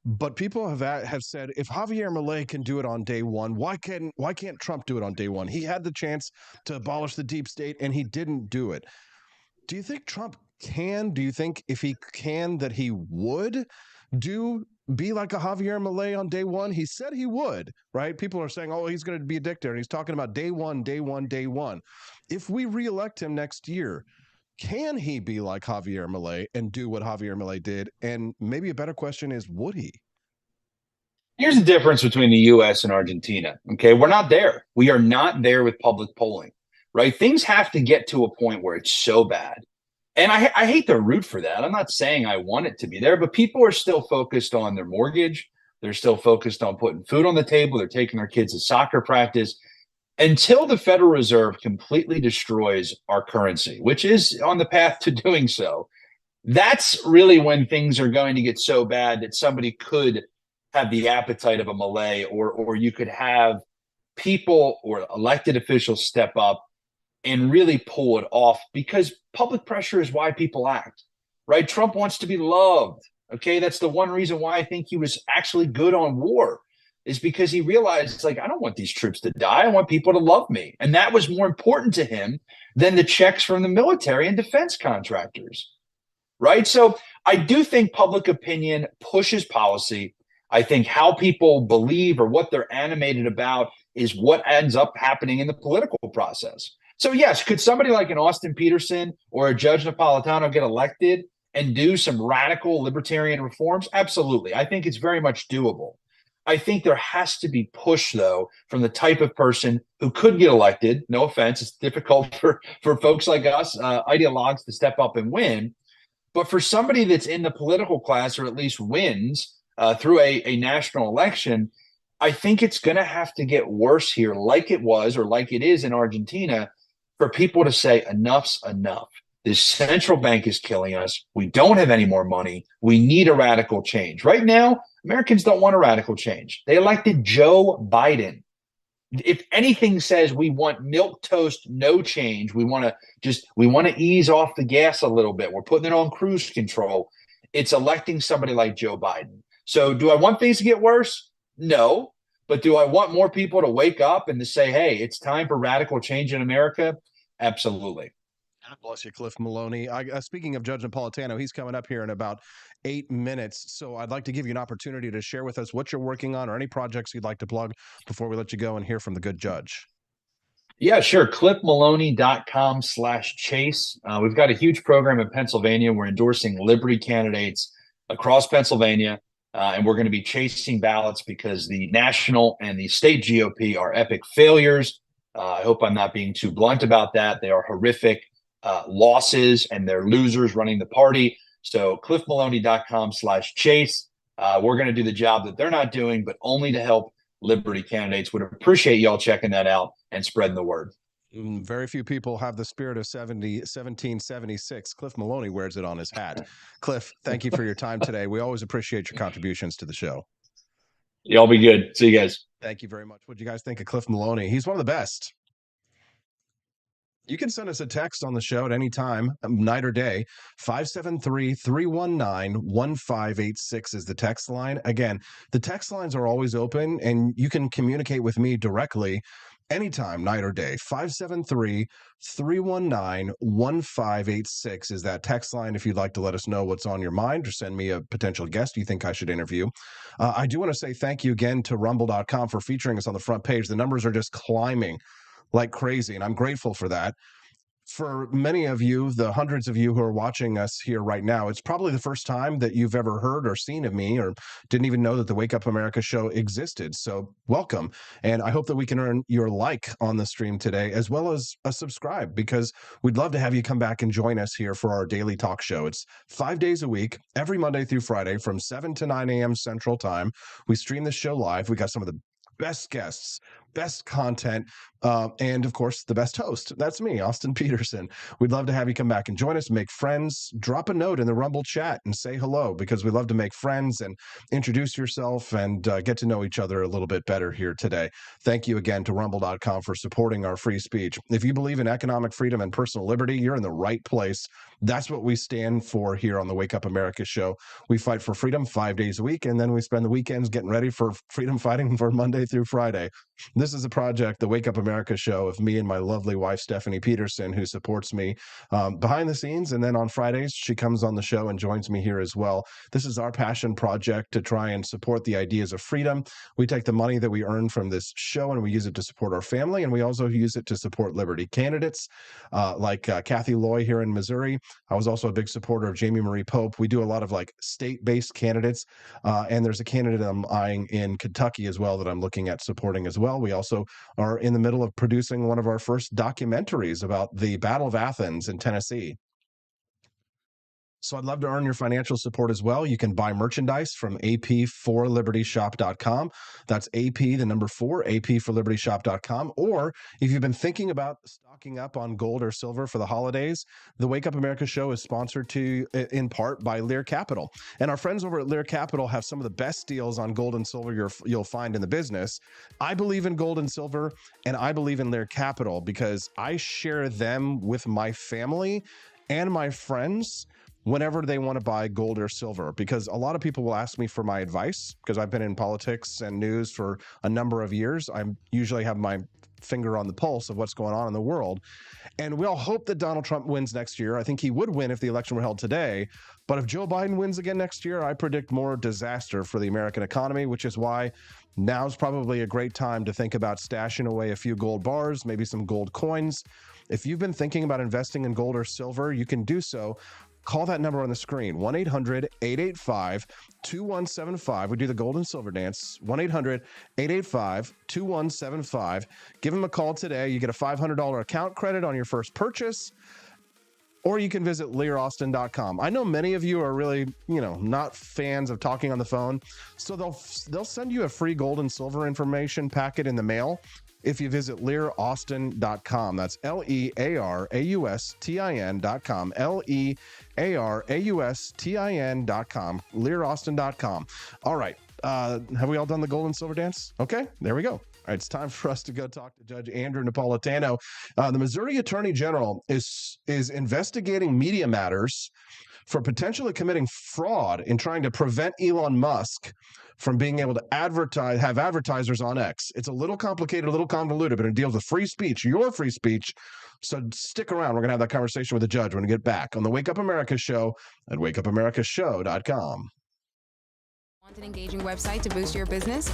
But people have said, if Javier Milei can do it on day one, why can't Trump do it on day one? He had the chance to abolish the deep state, and he didn't do it. Do you think Trump can? Do you think if he can that he would be like a Javier Milei on day one? He said he would, right? People are saying, oh, he's going to be a dictator. And he's talking about day one, day one, day one. If we reelect him next year, can he be like Javier Milei and do what Javier Milei did? And maybe a better question is, would he? Here's the difference between the U.S. and Argentina. Okay, we're not there. We are not there with public polling, right? Things have to get to a point where it's so bad. And I hate to root for that. I'm not saying I want it to be there, but people are still focused on their mortgage. They're still focused on putting food on the table. They're taking their kids to soccer practice. Until the Federal Reserve completely destroys our currency, which is on the path to doing so, That's really when things are going to get so bad that somebody could have the appetite of a Malay, or you could have people or elected officials step up and really pull it off, because public pressure is why people act, right? Trump wants to be loved. Okay. That's the one reason why I think he was actually good on war, is because he realized, like, I don't want these troops to die. I want people to love me. And that was more important to him than the checks from the military and defense contractors. Right. So I do think public opinion pushes policy. I think how people believe or what they're animated about is what ends up happening in the political process. So, yes, could somebody like an Austin Peterson or a Judge Napolitano get elected and do some radical libertarian reforms? Absolutely. I think it's very much doable. I think there has to be push, though, from the type of person who could get elected. No offense. It's difficult for folks like us, ideologues, to step up and win. But for somebody that's in the political class, or at least wins through a national election, I think it's going to have to get worse here, like it was or like it is in Argentina, for people to say enough's enough. This central bank is killing us. We don't have any more money. We need a radical change. Right now, Americans don't want a radical change. They elected Joe Biden. If anything says we want milk toast, no change, we want to ease off the gas a little bit, we're putting it on cruise control, it's electing somebody like Joe Biden. So do I want things to get worse? No. But do I want more people to wake up and to say, hey, it's time for radical change in America? Absolutely. God bless you, Cliff Maloney. Speaking of Judge Napolitano, he's coming up here in about 8 minutes. So I'd like to give you an opportunity to share with us what you're working on or any projects you'd like to plug before we let you go and hear from the good judge. Yeah, sure. cliffmaloney.com/chase. We've got a huge program in Pennsylvania. We're endorsing Liberty candidates across Pennsylvania. And we're going to be chasing ballots because the national and the state GOP are epic failures. I hope I'm not being too blunt about that. They are horrific losses, and they're losers running the party. So cliffmaloney.com/chase. We're going to do the job that they're not doing, but only to help Liberty candidates. Would appreciate y'all checking that out and spreading the word. Very few people have the spirit of 1776. Cliff Maloney wears it on his hat. Cliff, thank you for your time today. We always appreciate your contributions to the show. Y'all be good. See you guys. Thank you very much. What do you guys think of Cliff Maloney? He's one of the best. You can send us a text on the show at any time, night or day. 573-319-1586 is the text line. Again, the text lines are always open, and you can communicate with me directly anytime, night or day. 573-319-1586 is that text line if you'd like to let us know what's on your mind or send me a potential guest you think I should interview. I do want to say thank you again to rumble.com for featuring us on the front page. The numbers are just climbing like crazy, and I'm grateful for that. For many of you, the hundreds of you who are watching us here right now, it's probably the first time that you've ever heard or seen of me, or didn't even know that the Wake Up America show existed. So welcome. And I hope that we can earn your like on the stream today, as well as a subscribe, because we'd love to have you come back and join us here for our daily talk show. It's 5 days a week, every Monday through Friday from 7 to 9 a.m. Central Time. We stream the show live. We got some of the best guests, best content, and of course, the best host. That's me, Austin Peterson. We'd love to have you come back and join us, make friends, drop a note in the Rumble chat and say hello, because we love to make friends and introduce yourself and get to know each other a little bit better here today. Thank you again to rumble.com for supporting our free speech. If you believe in economic freedom and personal liberty, you're in the right place. That's what we stand for here on the Wake Up America show. We fight for freedom 5 days a week, and then we spend the weekends getting ready for freedom fighting for Monday through Friday. This is a project, the Wake Up America show, of me and my lovely wife, Stephanie Peterson, who supports me behind the scenes. And then on Fridays, she comes on the show and joins me here as well. This is our passion project to try and support the ideas of freedom. We take the money that we earn from this show and we use it to support our family. And we also use it to support Liberty candidates like Kathy Loy here in Missouri. I was also a big supporter of Jamie Marie Pope. We do a lot of like state-based candidates. And there's a candidate I'm eyeing in Kentucky as well that I'm looking at supporting as well. We also are in the middle of producing one of our first documentaries about the Battle of Athens in Tennessee. So I'd love to earn your financial support as well. You can buy merchandise from ap4libertyshop.com. That's AP, the number 4, ap4libertyshop.com. Or if you've been thinking about stocking up on gold or silver for the holidays, the Wake Up America show is sponsored in part by Lear Capital. And our friends over at Lear Capital have some of the best deals on gold and silver you'll find in the business. I believe in gold and silver, and I believe in Lear Capital because I share them with my family and my friends whenever they want to buy gold or silver, because a lot of people will ask me for my advice because I've been in politics and news for a number of years. I usually have my finger on the pulse of what's going on in the world. And we all hope that Donald Trump wins next year. I think he would win if the election were held today. But if Joe Biden wins again next year, I predict more disaster for the American economy, which is why now's probably a great time to think about stashing away a few gold bars, maybe some gold coins. If you've been thinking about investing in gold or silver, you can do so. Call that number on the screen, 1-800-885-2175. We do the gold and silver dance, 1-800-885-2175. Give them a call today. You get a $500 account credit on your first purchase, or you can visit learaustin.com. I know many of you are really, not fans of talking on the phone, so they'll send you a free gold and silver information packet in the mail if you visit learaustin.com. That's learaustin.com. learaustin.com. learaustin.com. All right. Have we all done the gold and silver dance? Okay, there we go. All right, it's time for us to go talk to Judge Andrew Napolitano. The Missouri Attorney General is investigating Media Matters for potentially committing fraud in trying to prevent Elon Musk from being able to have advertisers on X. It's a little complicated, a little convoluted, but it deals with free speech, your free speech. So stick around. We're going to have that conversation with the judge when we get back on the Wake Up America show at wakeupAmericaShow.com. Want an engaging website to boost your business?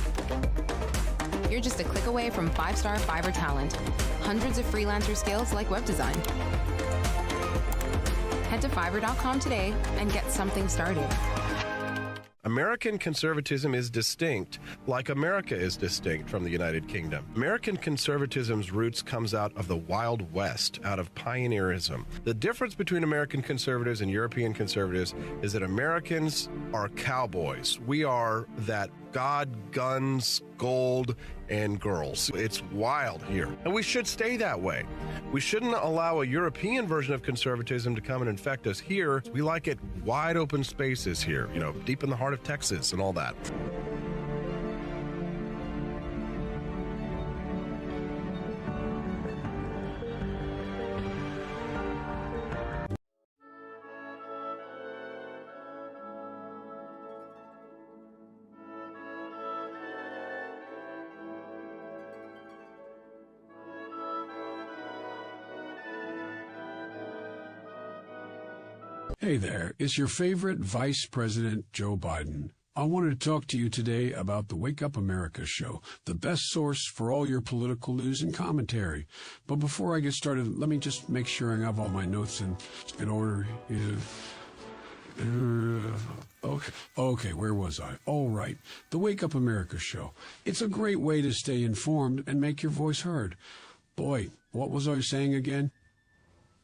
You're just a click away from 5-star Fiverr talent. Hundreds of freelancer skills like web design. Head to Fiverr.com today and get something started. American conservatism is distinct, like America is distinct from the United Kingdom. American conservatism's roots comes out of the Wild West, out of pioneerism. The difference between American conservatives and European conservatives is that Americans are cowboys. We are that God, guns, gold, and girls. It's wild here, and we should stay that way. We shouldn't allow a European version of conservatism to come and infect us here. We like it wide open spaces here, deep in the heart of Texas and all that. Hey there, it's your favorite Vice President Joe Biden. I wanted to talk to you today about the Wake Up America show, the best source for all your political news and commentary. But before I get started, let me just make sure I have all my notes in order. Okay, where was I? All right, the Wake Up America show. It's a great way to stay informed and make your voice heard. Boy, what was I saying again?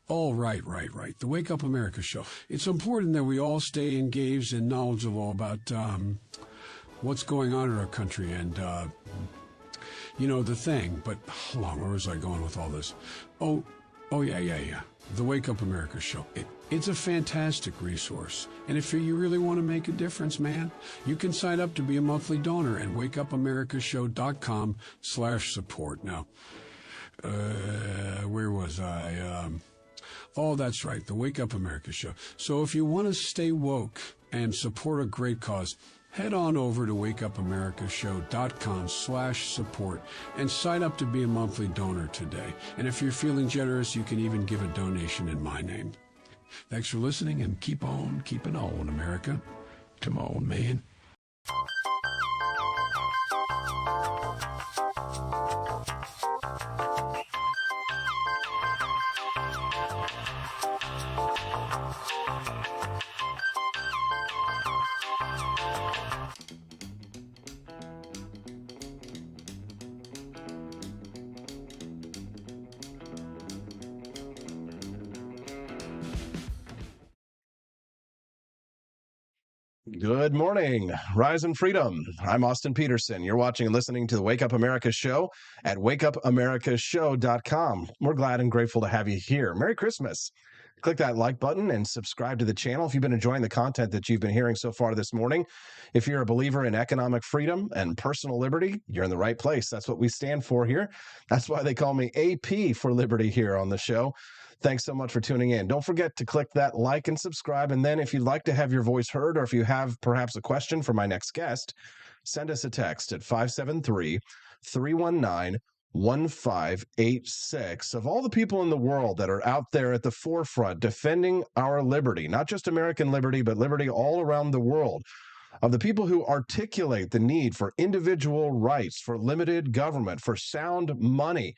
Oh, right. The Wake Up America show. It's important that we all stay engaged and knowledgeable about what's going on in our country and, the thing. But hold on, where was I going with all this? Oh, yeah. The Wake Up America show. It's a fantastic resource. And if you really want to make a difference, man, you can sign up to be a monthly donor at wakeupAmericaShow.com/support. Now, where was I? Oh, that's right, the Wake Up America show. So if you want to stay woke and support a great cause, head on over to wakeupAmericaShow.com/support and sign up to be a monthly donor today. And if you're feeling generous, you can even give a donation in my name. Thanks for listening, and keep on keeping on, America. Come on, man. Good morning, Rise and Freedom. I'm Austin Peterson. You're watching and listening to the Wake Up America show at wakeupamericashow.com. We're glad and grateful to have you here. Merry Christmas. Click that like button and subscribe to the channel if you've been enjoying the content that you've been hearing so far this morning. If you're a believer in economic freedom and personal liberty, you're in the right place. That's what we stand for here. That's why they call me AP for Liberty here on the show. Thanks so much for tuning in. Don't forget to click that like and subscribe. And then if you'd like to have your voice heard, or if you have perhaps a question for my next guest, send us a text at 573-319-1586. Of all the people in the world that are out there at the forefront defending our liberty, not just American liberty, but liberty all around the world, of the people who articulate the need for individual rights, for limited government, for sound money,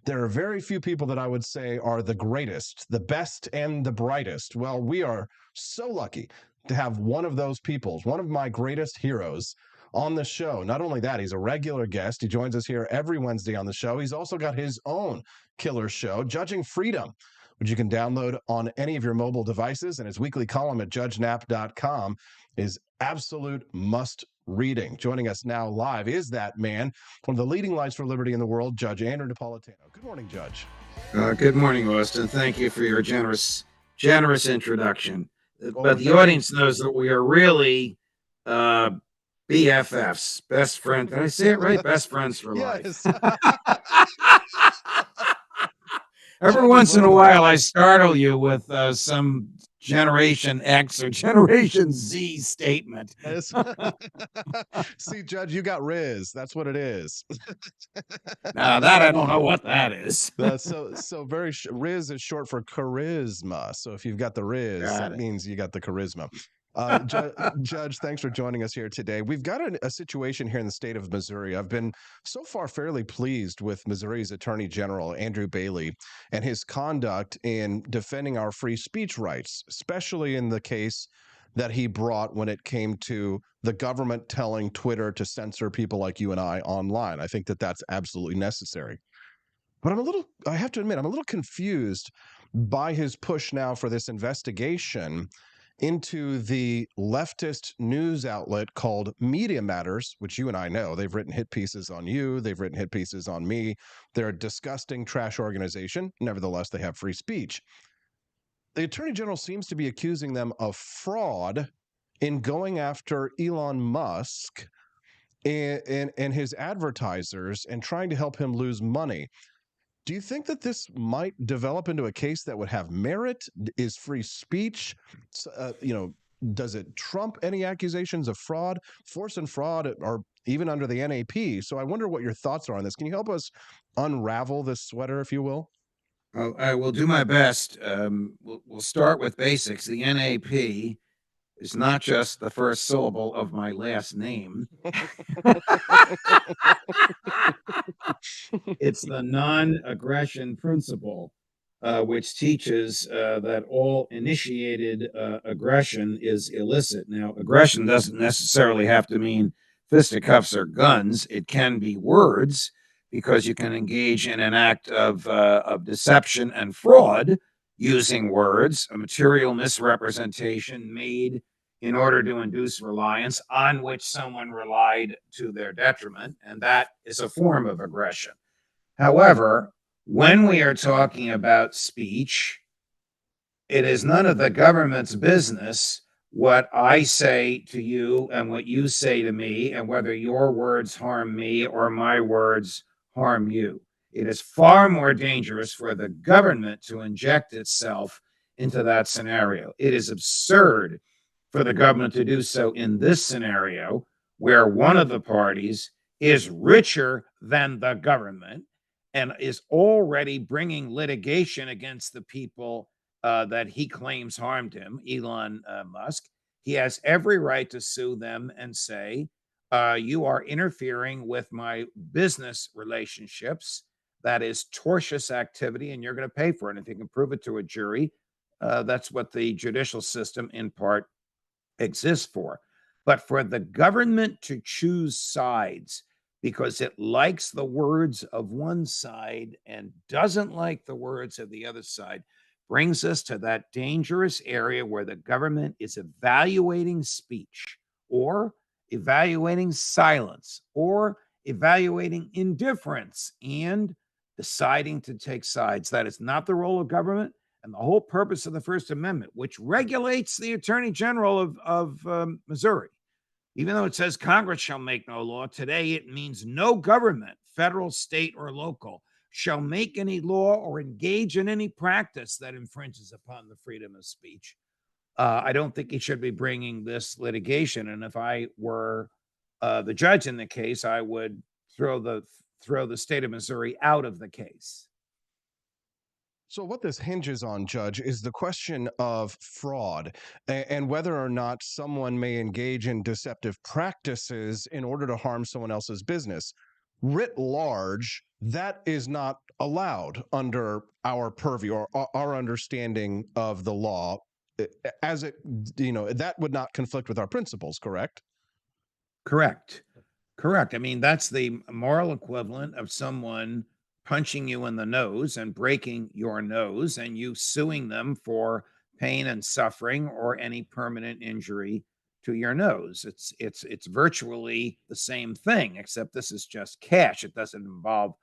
there are very few people that I would say are the greatest, the best, and the brightest. Well, we are so lucky to have one of those people, one of my greatest heroes, on the show. Not only that, he's a regular guest. He joins us here every Wednesday on the show. He's also got his own killer show, Judging Freedom, which you can download on any of your mobile devices. And his weekly column at judgenap.com is absolute must reading. Joining us now live is that man, one of the leading lights for liberty in the world, Judge Andrew Napolitano. Good morning, Judge. Good morning, Austin. Thank you for your generous introduction. But the audience knows that we are really BFFs, best friend. Did I say it right? Best friends for life. Every once in a while, I startle you with some Generation X or Generation Z statement. See, Judge, you got Riz. That's what it is. Now that I don't know what that is. So very Riz is short for charisma. So if you've got the Riz, that means you got the charisma. Judge, thanks for joining us here today. We've got a situation here in the state of Missouri. I've been so far fairly pleased with Missouri's Attorney General, Andrew Bailey, and his conduct in defending our free speech rights, especially in the case that he brought when it came to the government telling Twitter to censor people like you and I online. I think that that's absolutely necessary. But I have to admit, I'm a little confused by his push now for this investigation into the leftist news outlet called Media Matters, which you and I know. They've written hit pieces on you. They've written hit pieces on me. They're a disgusting trash organization. Nevertheless, they have free speech. The Attorney General seems to be accusing them of fraud in going after Elon Musk and his advertisers and trying to help him lose money. Do you think that this might develop into a case that would have merit? Is free speech, does it trump any accusations of fraud? Force and fraud are even under the NAP. So I wonder what your thoughts are on this. Can you help us unravel this sweater, if you will? I will do my best. We'll start with basics. The NAP is not just the first syllable of my last name. It's the non-aggression principle, which teaches that all initiated aggression is illicit. Now, aggression doesn't necessarily have to mean fisticuffs or guns. It can be words, because you can engage in an act of deception and fraud using words, a material misrepresentation made in order to induce reliance on which someone relied to their detriment, and that is a form of aggression. However, when we are talking about speech, it is none of the government's business what I say to you and what you say to me, and whether your words harm me or my words harm you. It is far more dangerous for the government to inject itself into that scenario. It is absurd for the government to do so in this scenario, where one of the parties is richer than the government and is already bringing litigation against the people that he claims harmed him, Elon Musk. He has every right to sue them and say, you are interfering with my business relationships. That is tortious activity, and you're going to pay for it. If you can prove it to a jury, that's what the judicial system in part exists for. But for the government to choose sides because it likes the words of one side and doesn't like the words of the other side brings us to that dangerous area where the government is evaluating speech or evaluating silence or evaluating indifference and deciding to take sides. That is not the role of government. And the whole purpose of the First Amendment, which regulates the Attorney General of Missouri, even though it says Congress shall make no law, today it means no government, federal, state, or local, shall make any law or engage in any practice that infringes upon the freedom of speech. I don't think he should be bringing this litigation. And if I were the judge in the case, I would throw the state of Missouri out of the case. So what this hinges on, Judge, is the question of fraud and whether or not someone may engage in deceptive practices in order to harm someone else's business. Writ large, that is not allowed under our purview or our understanding of the law, as it, that would not conflict with our principles, correct? Correct. I mean, that's the moral equivalent of someone punching you in the nose and breaking your nose and you suing them for pain and suffering or any permanent injury to your nose. It's virtually the same thing, except this is just cash. It doesn't involve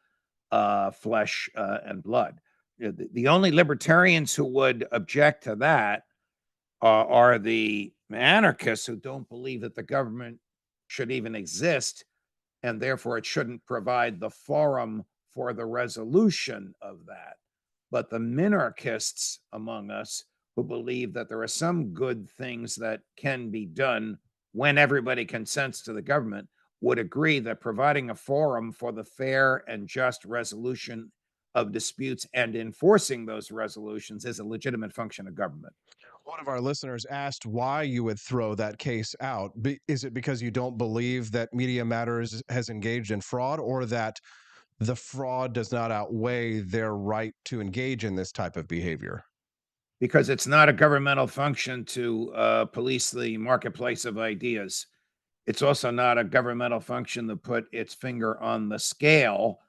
flesh and blood. The only libertarians who would object to that are the anarchists who don't believe that the government should even exist, and therefore it shouldn't provide the forum for the resolution of that. But the minarchists among us who believe that there are some good things that can be done when everybody consents to the government would agree that providing a forum for the fair and just resolution of disputes and enforcing those resolutions is a legitimate function of government. One of our listeners asked why you would throw that case out. Is it because you don't believe that Media Matters has engaged in fraud, or that the fraud does not outweigh their right to engage in this type of behavior? Because it's not a governmental function to police the marketplace of ideas. It's also not a governmental function to put its finger on the scale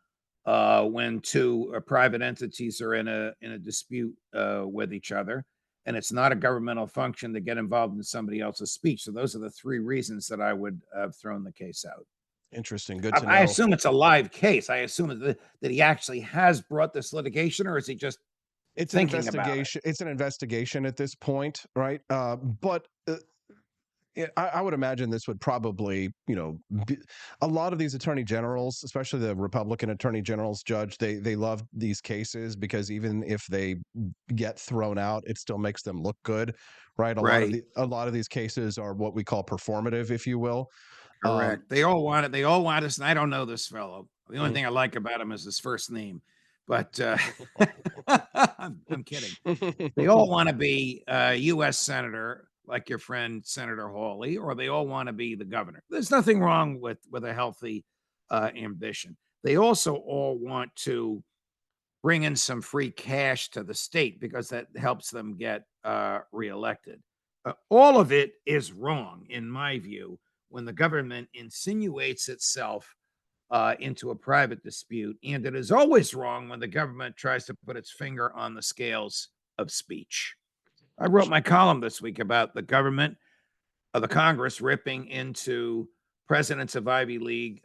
when two private entities are in a dispute with each other. And it's not a governmental function to get involved in somebody else's speech. So those are the three reasons that I would have thrown the case out. Interesting. Good to know. I assume it's a live case. I assume that he actually has brought this litigation, or is he just thinking about it? It's an investigation at this point, right? But I would imagine this would probably, a lot of these attorney generals, especially the Republican attorney generals, Judge, they love these cases because even if they get thrown out, it still makes them look good, right? A lot of these cases are what we call performative, if you will. Correct. They all want it. They all want us. And I don't know this fellow. The only thing I like about him is his first name. But I'm kidding. They all want to be a U.S. senator, like your friend Senator Hawley, or they all want to be the governor. There's nothing wrong with a healthy ambition. They also all want to bring in some free cash to the state because that helps them get reelected. All of it is wrong, in my view, when the government insinuates itself into a private dispute. And it is always wrong when the government tries to put its finger on the scales of speech. I wrote my column this week about the government of the Congress ripping into presidents of Ivy League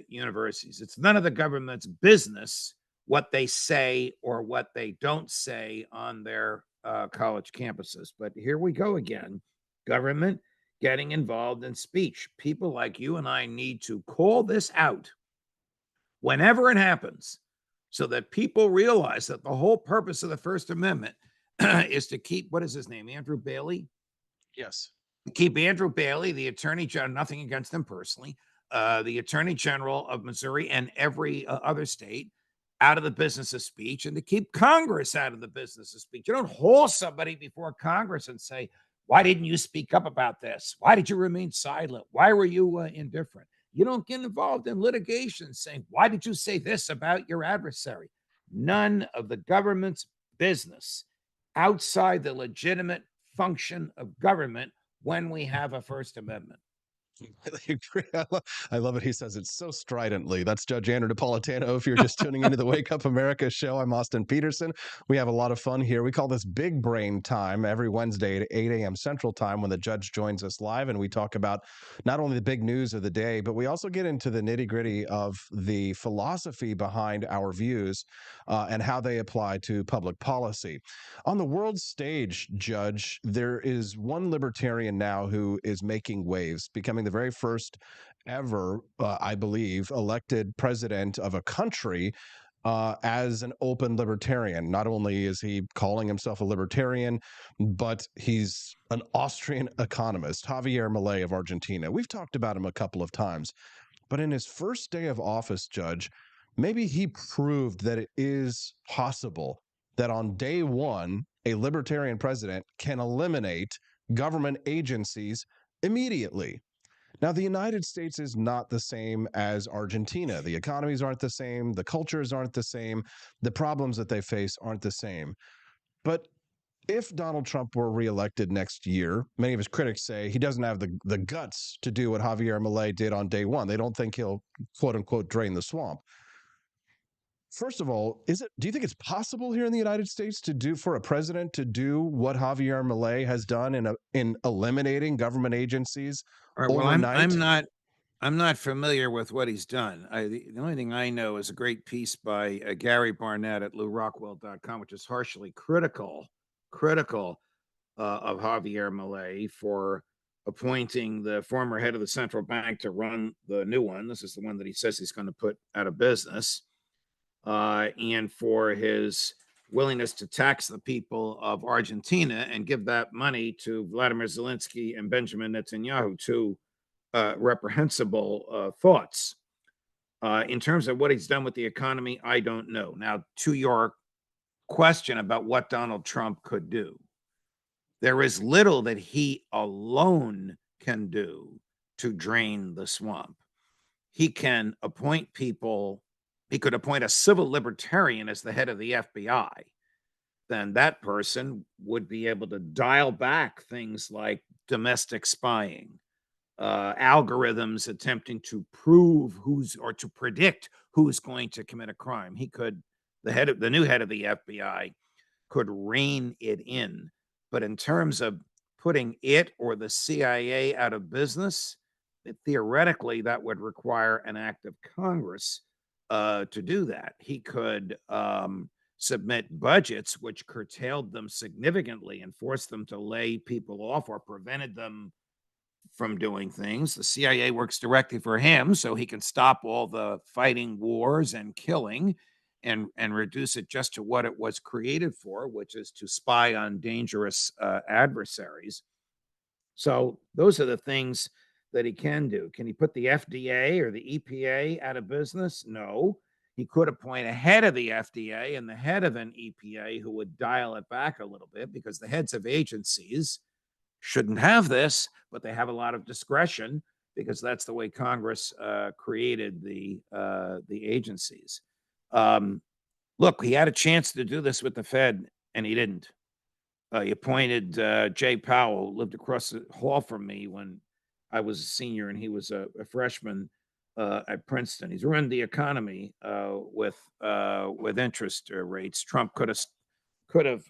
universities. It's none of the government's business what they say or what they don't say on their college campuses. But here we go again. Government getting involved in speech. People like you and I need to call this out whenever it happens so that people realize that the whole purpose of the First Amendment is to keep, what is his name, Andrew Bailey? Yes. Keep Andrew Bailey, the attorney general, nothing against him personally, the attorney general of Missouri and every other state out of the business of speech, and to keep Congress out of the business of speech. You don't haul somebody before Congress and say, why didn't you speak up about this? Why did you remain silent? Why were you indifferent? You don't get involved in litigation saying, why did you say this about your adversary? None of the government's business outside the legitimate function of government when we have a First Amendment. completely agree. I love it. He says it so stridently. That's Judge Andrew Napolitano. If you're just tuning into the Wake Up America show, I'm Austin Peterson. We have a lot of fun here. We call this Big Brain Time every Wednesday at 8 a.m. Central Time when the judge joins us live, and we talk about not only the big news of the day, but we also get into the nitty-gritty of the philosophy behind our views and how they apply to public policy. On the world stage, Judge, there is one libertarian now who is making waves, becoming the very first ever, I believe, elected president of a country as an open libertarian. Not only is he calling himself a libertarian, but he's an Austrian economist, Javier Milei of Argentina. We've talked about him a couple of times, but in his first day of office, Judge, maybe he proved that it is possible that on day one, a libertarian president can eliminate government agencies immediately. Now, the United States is not the same as Argentina. The economies aren't the same. The cultures aren't the same. The problems that they face aren't the same. But if Donald Trump were reelected next year, many of his critics say he doesn't have the guts to do what Javier Milei did on day one. They don't think he'll, quote unquote, drain the swamp. First of all, do you think it's possible here in the United States for a president to do what Javier Milei has done in eliminating government agencies All right. Well, overnight? I'm not familiar with what he's done. The only thing I know is a great piece by Gary Barnett at LouRockwell.com, which is harshly critical of Javier Milei for appointing the former head of the central bank to run the new one. This is the one that he says he's going to put out of business, and for his willingness to tax the people of Argentina and give that money to Vladimir Zelensky and Benjamin Netanyahu, two reprehensible thoughts. In terms of what he's done with the economy, I don't know. Now, to your question about what Donald Trump could do, there is little that he alone can do to drain the swamp. He can appoint people. He could appoint a civil libertarian as the head of the FBI. Then that person would be able to dial back things like domestic spying, algorithms attempting to prove to predict who's going to commit a crime. The new head of the FBI could rein it in. But in terms of putting it or the CIA out of business, theoretically, that would require an act of Congress to do that. He could submit budgets which curtailed them significantly and forced them to lay people off or prevented them from doing things. The CIA works directly for him, so he can stop all the fighting wars and killing and reduce it just to what it was created for, which is to spy on dangerous adversaries. So those are the things that he can do. Can he put the FDA or the EPA out of business? No. He could appoint a head of the FDA and the head of an EPA who would dial it back a little bit, because the heads of agencies shouldn't have this, but they have a lot of discretion because that's the way Congress created the agencies. Look, he had a chance to do this with the Fed, and he didn't. He appointed Jay Powell, who lived across the hall from me when I was a senior and he was a freshman at Princeton. He's ruined the economy with interest rates. Trump could have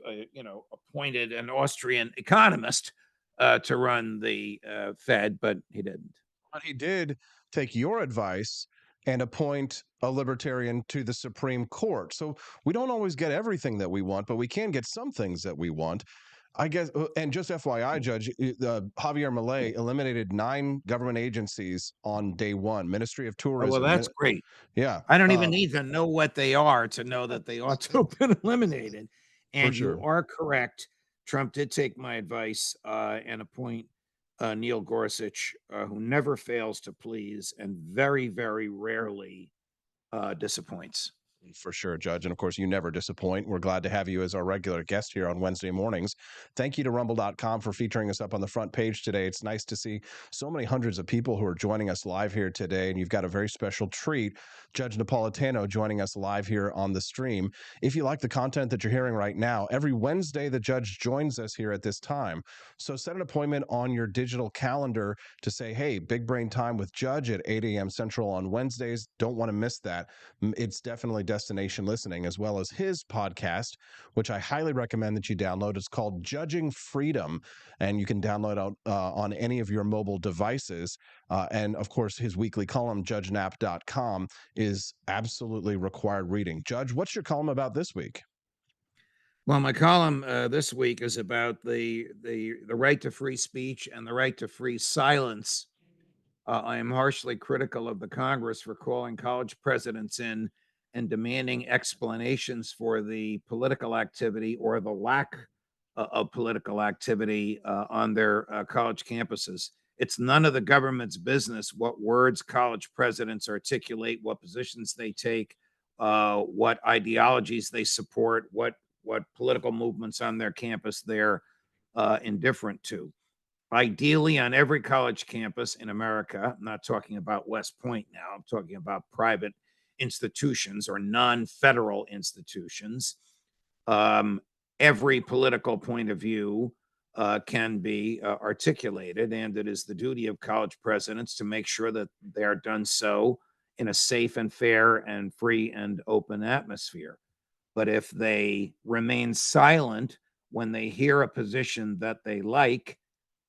appointed an Austrian economist to run the Fed, but he didn't. But he did take your advice and appoint a libertarian to the Supreme Court. So we don't always get everything that we want, but we can get some things that we want. I guess, and just FYI, Judge, Javier Milei eliminated 9 government agencies on day one. Ministry of Tourism. Oh, well, that's great. Yeah. I don't even need to know what they are to know that they ought to have been eliminated. And sure. You are correct. Trump did take my advice and appoint Neil Gorsuch, who never fails to please and very, very rarely disappoints. For sure, Judge. And of course, you never disappoint. We're glad to have you as our regular guest here on Wednesday mornings. Thank you to Rumble.com for featuring us up on the front page today. It's nice to see so many hundreds of people who are joining us live here today. And you've got a very special treat, Judge Napolitano joining us live here on the stream. If you like the content that you're hearing right now, every Wednesday, the judge joins us here at this time. So set an appointment on your digital calendar to say, hey, Big Brain Time with Judge at 8 a.m. Central on Wednesdays. Don't want to miss that. It's definitely destination listening, as well as his podcast, which I highly recommend that you download. It's called Judging Freedom, and you can download out on any of your mobile devices. And of course, his weekly column, judgenap.com, is absolutely required reading. Judge, what's your column about this week? Well, my column this week is about the right to free speech and the right to free silence. I am harshly critical of the Congress for calling college presidents in and demanding explanations for the political activity or the lack of political activity on their college campuses. It's none of the government's business what words college presidents articulate, what positions they take, what ideologies they support, what political movements on their campus they're indifferent to. Ideally, on every college campus in America, I'm not talking about West Point now, I'm talking about private institutions or non-federal institutions. Every political point of view can be articulated, and it is the duty of college presidents to make sure that they are done so in a safe and fair and free and open atmosphere. But if they remain silent when they hear a position that they like,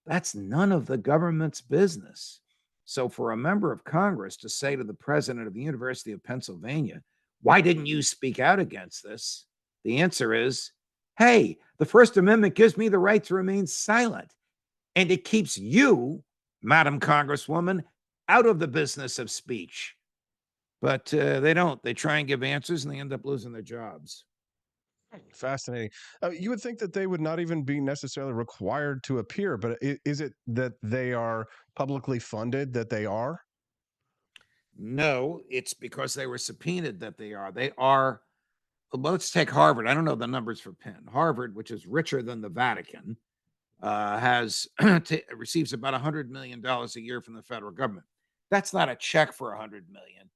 that's none of the government's business. So for a member of Congress to say to the president of the University of Pennsylvania, why didn't you speak out against this? The answer is, hey, the First Amendment gives me the right to remain silent. And it keeps you, Madam Congresswoman, out of the business of speech. But they don't. They try and give answers and they end up losing their jobs. Fascinating. You would think that they would not even be necessarily required to appear, but is it that they are publicly funded that they are? No, it's because they were subpoenaed that they are. They are. Well, let's take Harvard. I don't know the numbers for Penn. Harvard, which is richer than the Vatican, has receives about $100 million a year from the federal government. That's not a check for $100 million.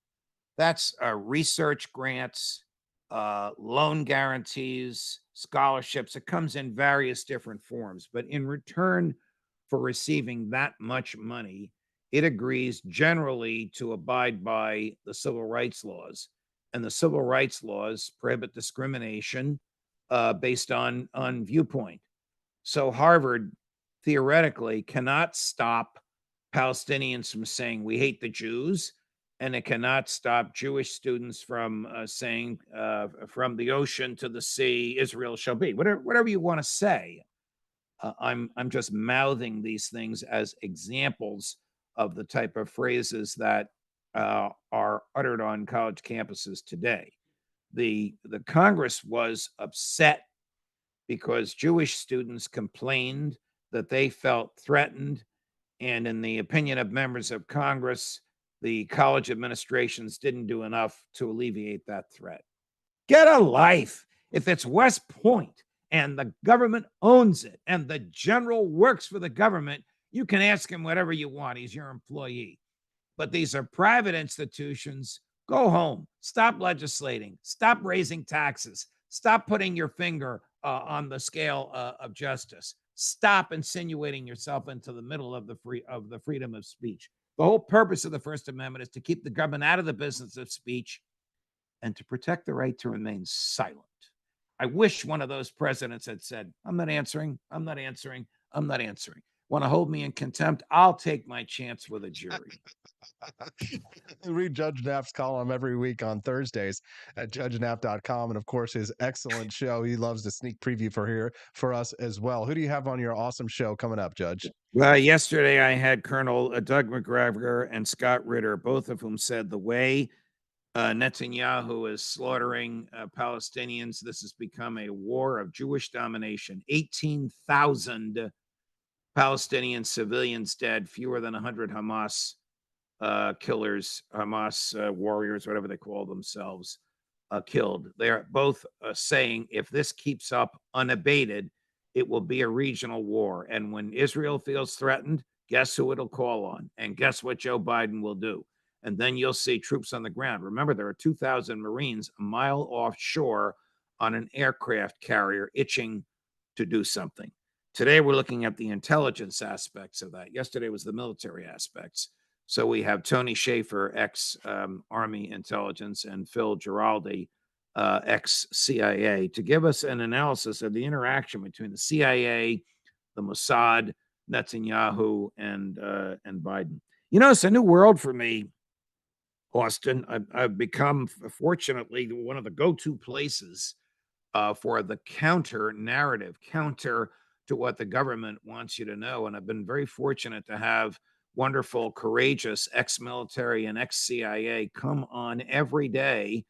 That's research grants, loan guarantees, scholarships. It comes in various different forms. But in return for receiving that much money, it agrees generally to abide by the civil rights laws. And the civil rights laws prohibit discrimination based on viewpoint. So Harvard theoretically cannot stop Palestinians from saying we hate the Jews, and it cannot stop Jewish students from saying from the ocean to the sea, Israel shall be. Whatever you want to say. I'm just mouthing these things as examples of the type of phrases that are uttered on college campuses today. The Congress was upset because Jewish students complained that they felt threatened, and in the opinion of members of Congress, the college administrations didn't do enough to alleviate that threat. Get a life. If it's West Point and the government owns it and the general works for the government, you can ask him whatever you want. He's your employee. But these are private institutions. Go home. Stop legislating. Stop raising taxes. Stop putting your finger on the scale of justice. Stop insinuating yourself into the middle of the freedom of speech. The whole purpose of the First Amendment is to keep the government out of the business of speech and to protect the right to remain silent. I wish one of those presidents had said, I'm not answering. I'm not answering. I'm not answering. Want to hold me in contempt? I'll take my chance with a jury. Read Judge Knapp's column every week on Thursdays at judgenap.com. And of course, his excellent show. He loves to sneak preview for us as well. Who do you have on your awesome show coming up, Judge? Well, yesterday I had Colonel Doug McGregor and Scott Ritter, both of whom said the way Netanyahu is slaughtering Palestinians, this has become a war of Jewish domination. 18,000 Palestinian civilians dead, fewer than 100 Hamas killers, Hamas warriors, whatever they call themselves, killed. They're both saying if this keeps up unabated, it will be a regional war. And when Israel feels threatened, guess who it'll call on? And guess what Joe Biden will do? And then you'll see troops on the ground. Remember, there are 2,000 Marines a mile offshore on an aircraft carrier itching to do something. Today, we're looking at the intelligence aspects of that. Yesterday was the military aspects. So we have Tony Schaefer, ex-Army intelligence, and Phil Giraldi, ex-CIA, to give us an analysis of the interaction between the CIA, the Mossad, Netanyahu, and Biden. You know, it's a new world for me, Austin. I've become, fortunately, one of the go-to places for the counter narrative, counter to what the government wants you to know. And I've been very fortunate to have wonderful, courageous ex-military and ex-CIA come on every day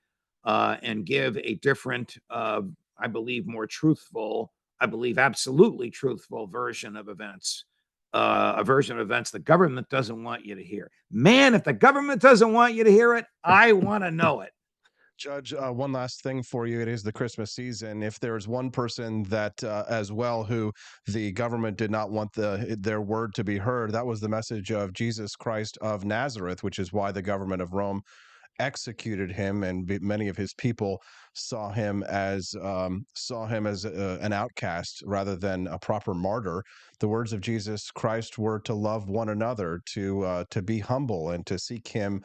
and give a different, I believe, more truthful, I believe absolutely truthful version of events. A version of events the government doesn't want you to hear. Man, if the government doesn't want you to hear it, I want to know it. Judge, one last thing for you. It is the Christmas season. If there's one person that, as well, who the government did not want their word to be heard, that was the message of Jesus Christ of Nazareth, which is why the government of Rome executed him, and many of his people saw him as an outcast rather than a proper martyr. The words of Jesus Christ were to love one another, to be humble, and to seek him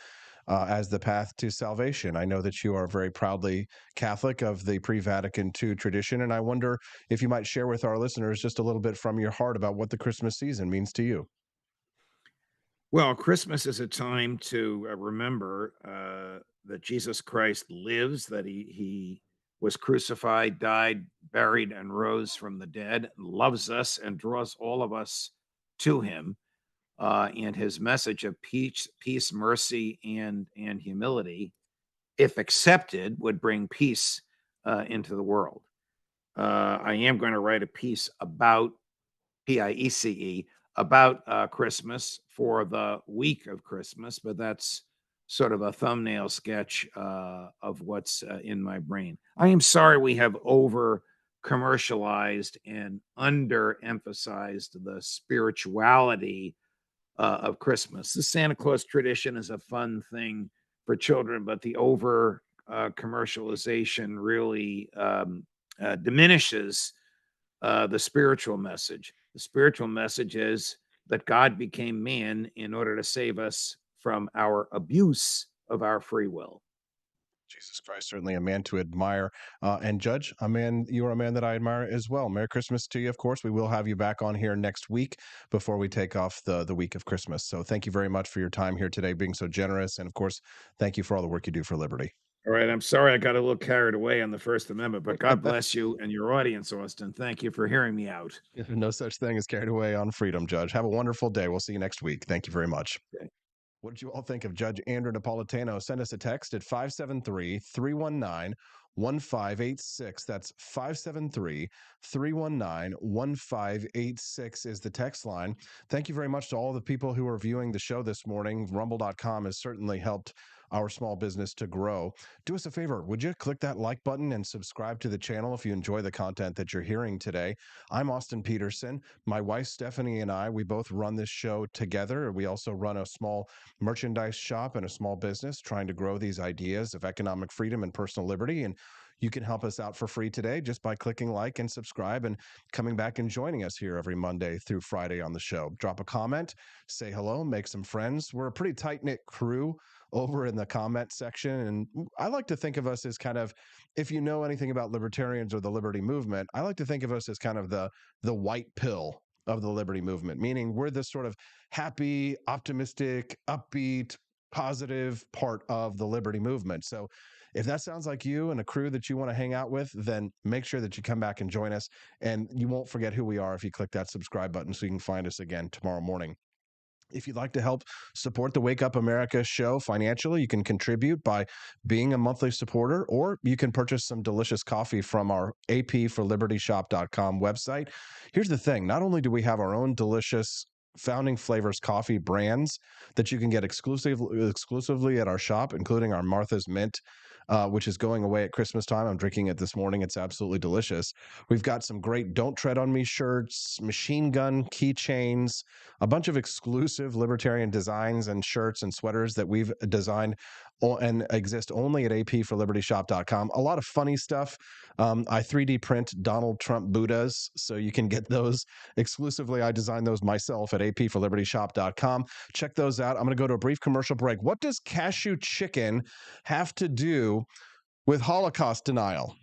as the path to salvation. I know that you are very proudly Catholic of the pre-Vatican II tradition, and I wonder if you might share with our listeners just a little bit from your heart about what the Christmas season means to you. Well, Christmas is a time to remember that Jesus Christ lives, that he was crucified, died, buried, and rose from the dead, loves us and draws all of us to him. And his message of peace, mercy, and humility, if accepted, would bring peace into the world. I am going to write a piece about PIECE about Christmas for the week of Christmas, but that's sort of a thumbnail sketch of what's in my brain. I am sorry we have over commercialized and underemphasized the spirituality of Christmas. The Santa Claus tradition is a fun thing for children, but the over commercialization really diminishes the spiritual message. The spiritual message is that God became man in order to save us from our abuse of our free will. Jesus Christ, certainly a man to admire. And Judge, you're a man that I admire as well. Merry Christmas to you, of course. We will have you back on here next week before we take off the week of Christmas. So thank you very much for your time here today, being so generous. And of course, thank you for all the work you do for liberty. All right. I'm sorry I got a little carried away on the First Amendment, but God bless you and your audience, Austin. Thank you for hearing me out. No such thing as carried away on freedom, Judge. Have a wonderful day. We'll see you next week. Thank you very much. Okay. What did you all think of Judge Andrew Napolitano? Send us a text at 573-319-1586. That's 573-319-1586 is the text line. Thank you very much to all the people who are viewing the show this morning. Rumble.com has certainly helped our small business to grow. Do us a favor. Would you click that like button and subscribe to the channel if you enjoy the content that you're hearing today? I'm Austin Peterson. My wife, Stephanie, and I, we both run this show together. We also run a small merchandise shop and a small business trying to grow these ideas of economic freedom and personal liberty. And you can help us out for free today just by clicking like and subscribe and coming back and joining us here every Monday through Friday on the show. Drop a comment, say hello, make some friends. We're a pretty tight-knit crew over in the comment section. And I like to think of us as kind of, if you know anything about libertarians or the liberty movement, I like to think of us as kind of the white pill of the liberty movement, meaning we're this sort of happy, optimistic, upbeat, positive part of the liberty movement. So if that sounds like you and a crew that you want to hang out with, then make sure that you come back and join us. And you won't forget who we are if you click that subscribe button so you can find us again tomorrow morning. If you'd like to help support the Wake Up America show financially, you can contribute by being a monthly supporter, or you can purchase some delicious coffee from our apforlibertyshop.com website. Here's the thing. Not only do we have our own delicious Founding Flavors coffee brands that you can get exclusively at our shop, including our Martha's Mint which is going away at Christmas time. I'm drinking it this morning. It's absolutely delicious. We've got some great Don't Tread on Me shirts, machine gun keychains, a bunch of exclusive libertarian designs and shirts and sweaters that we've designed and exist only at apforlibertyshop.com. A lot of funny stuff. I 3D print Donald Trump Buddhas, so you can get those exclusively. I designed those myself at apforlibertyshop.com. Check those out. I'm going to go to a brief commercial break. What does cashew chicken have to do with Holocaust denial?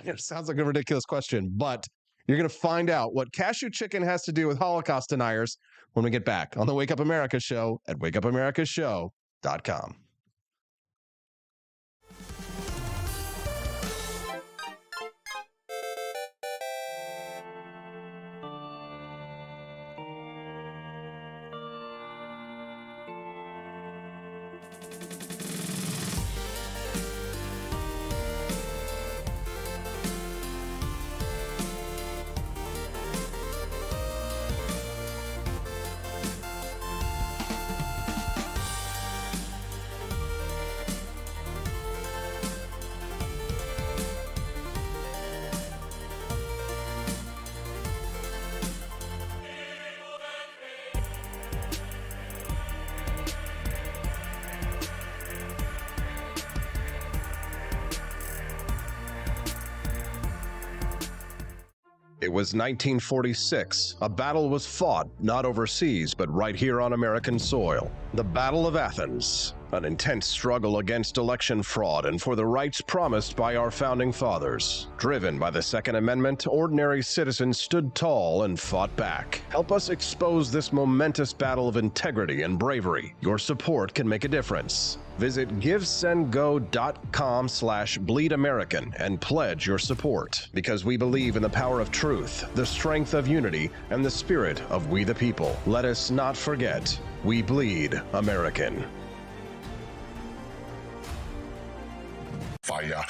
It sounds like a ridiculous question, but you're going to find out what cashew chicken has to do with Holocaust deniers when we get back on the Wake Up America show at wakeupAmericaShow.com. It was 1946. A battle was fought, not overseas, but right here on American soil. The Battle of Athens, an intense struggle against election fraud and for the rights promised by our founding fathers. Driven by the Second Amendment, ordinary citizens stood tall and fought back. Help us expose this momentous battle of integrity and bravery. Your support can make a difference. Visit givesendgo.com/bleedamerican and pledge your support, because we believe in the power of truth, the strength of unity, and the spirit of we the people. Let us not forget, we bleed American. Fire.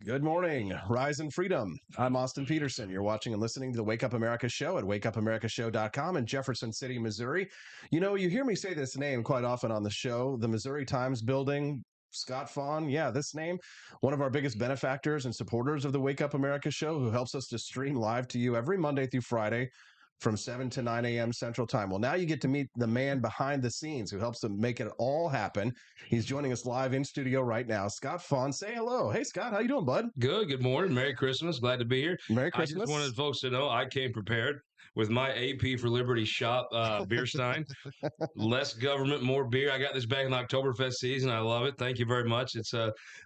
Good morning, Rise and Freedom. I'm Austin Peterson. You're watching and listening to the Wake Up America show at wakeupAmericaShow.com in Jefferson City, Missouri. You know, you hear me say this name quite often on the show, the Missouri Times Building. Scott Fawn, yeah, this name, one of our biggest benefactors and supporters of the Wake Up America show, who helps us to stream live to you every Monday through Friday from 7 to 9 a.m. Central Time. Well, now you get to meet the man behind the scenes who helps to make it all happen. He's joining us live in studio right now. Scott Fawn, say hello. Hey, Scott, how you doing, bud? Good morning. Merry Christmas. Glad to be here. Merry Christmas. I just wanted folks to know I came prepared with my AP for Liberty shop beer stein. Less government, more beer. I got this back in Oktoberfest season. I love it. Thank you very much. It's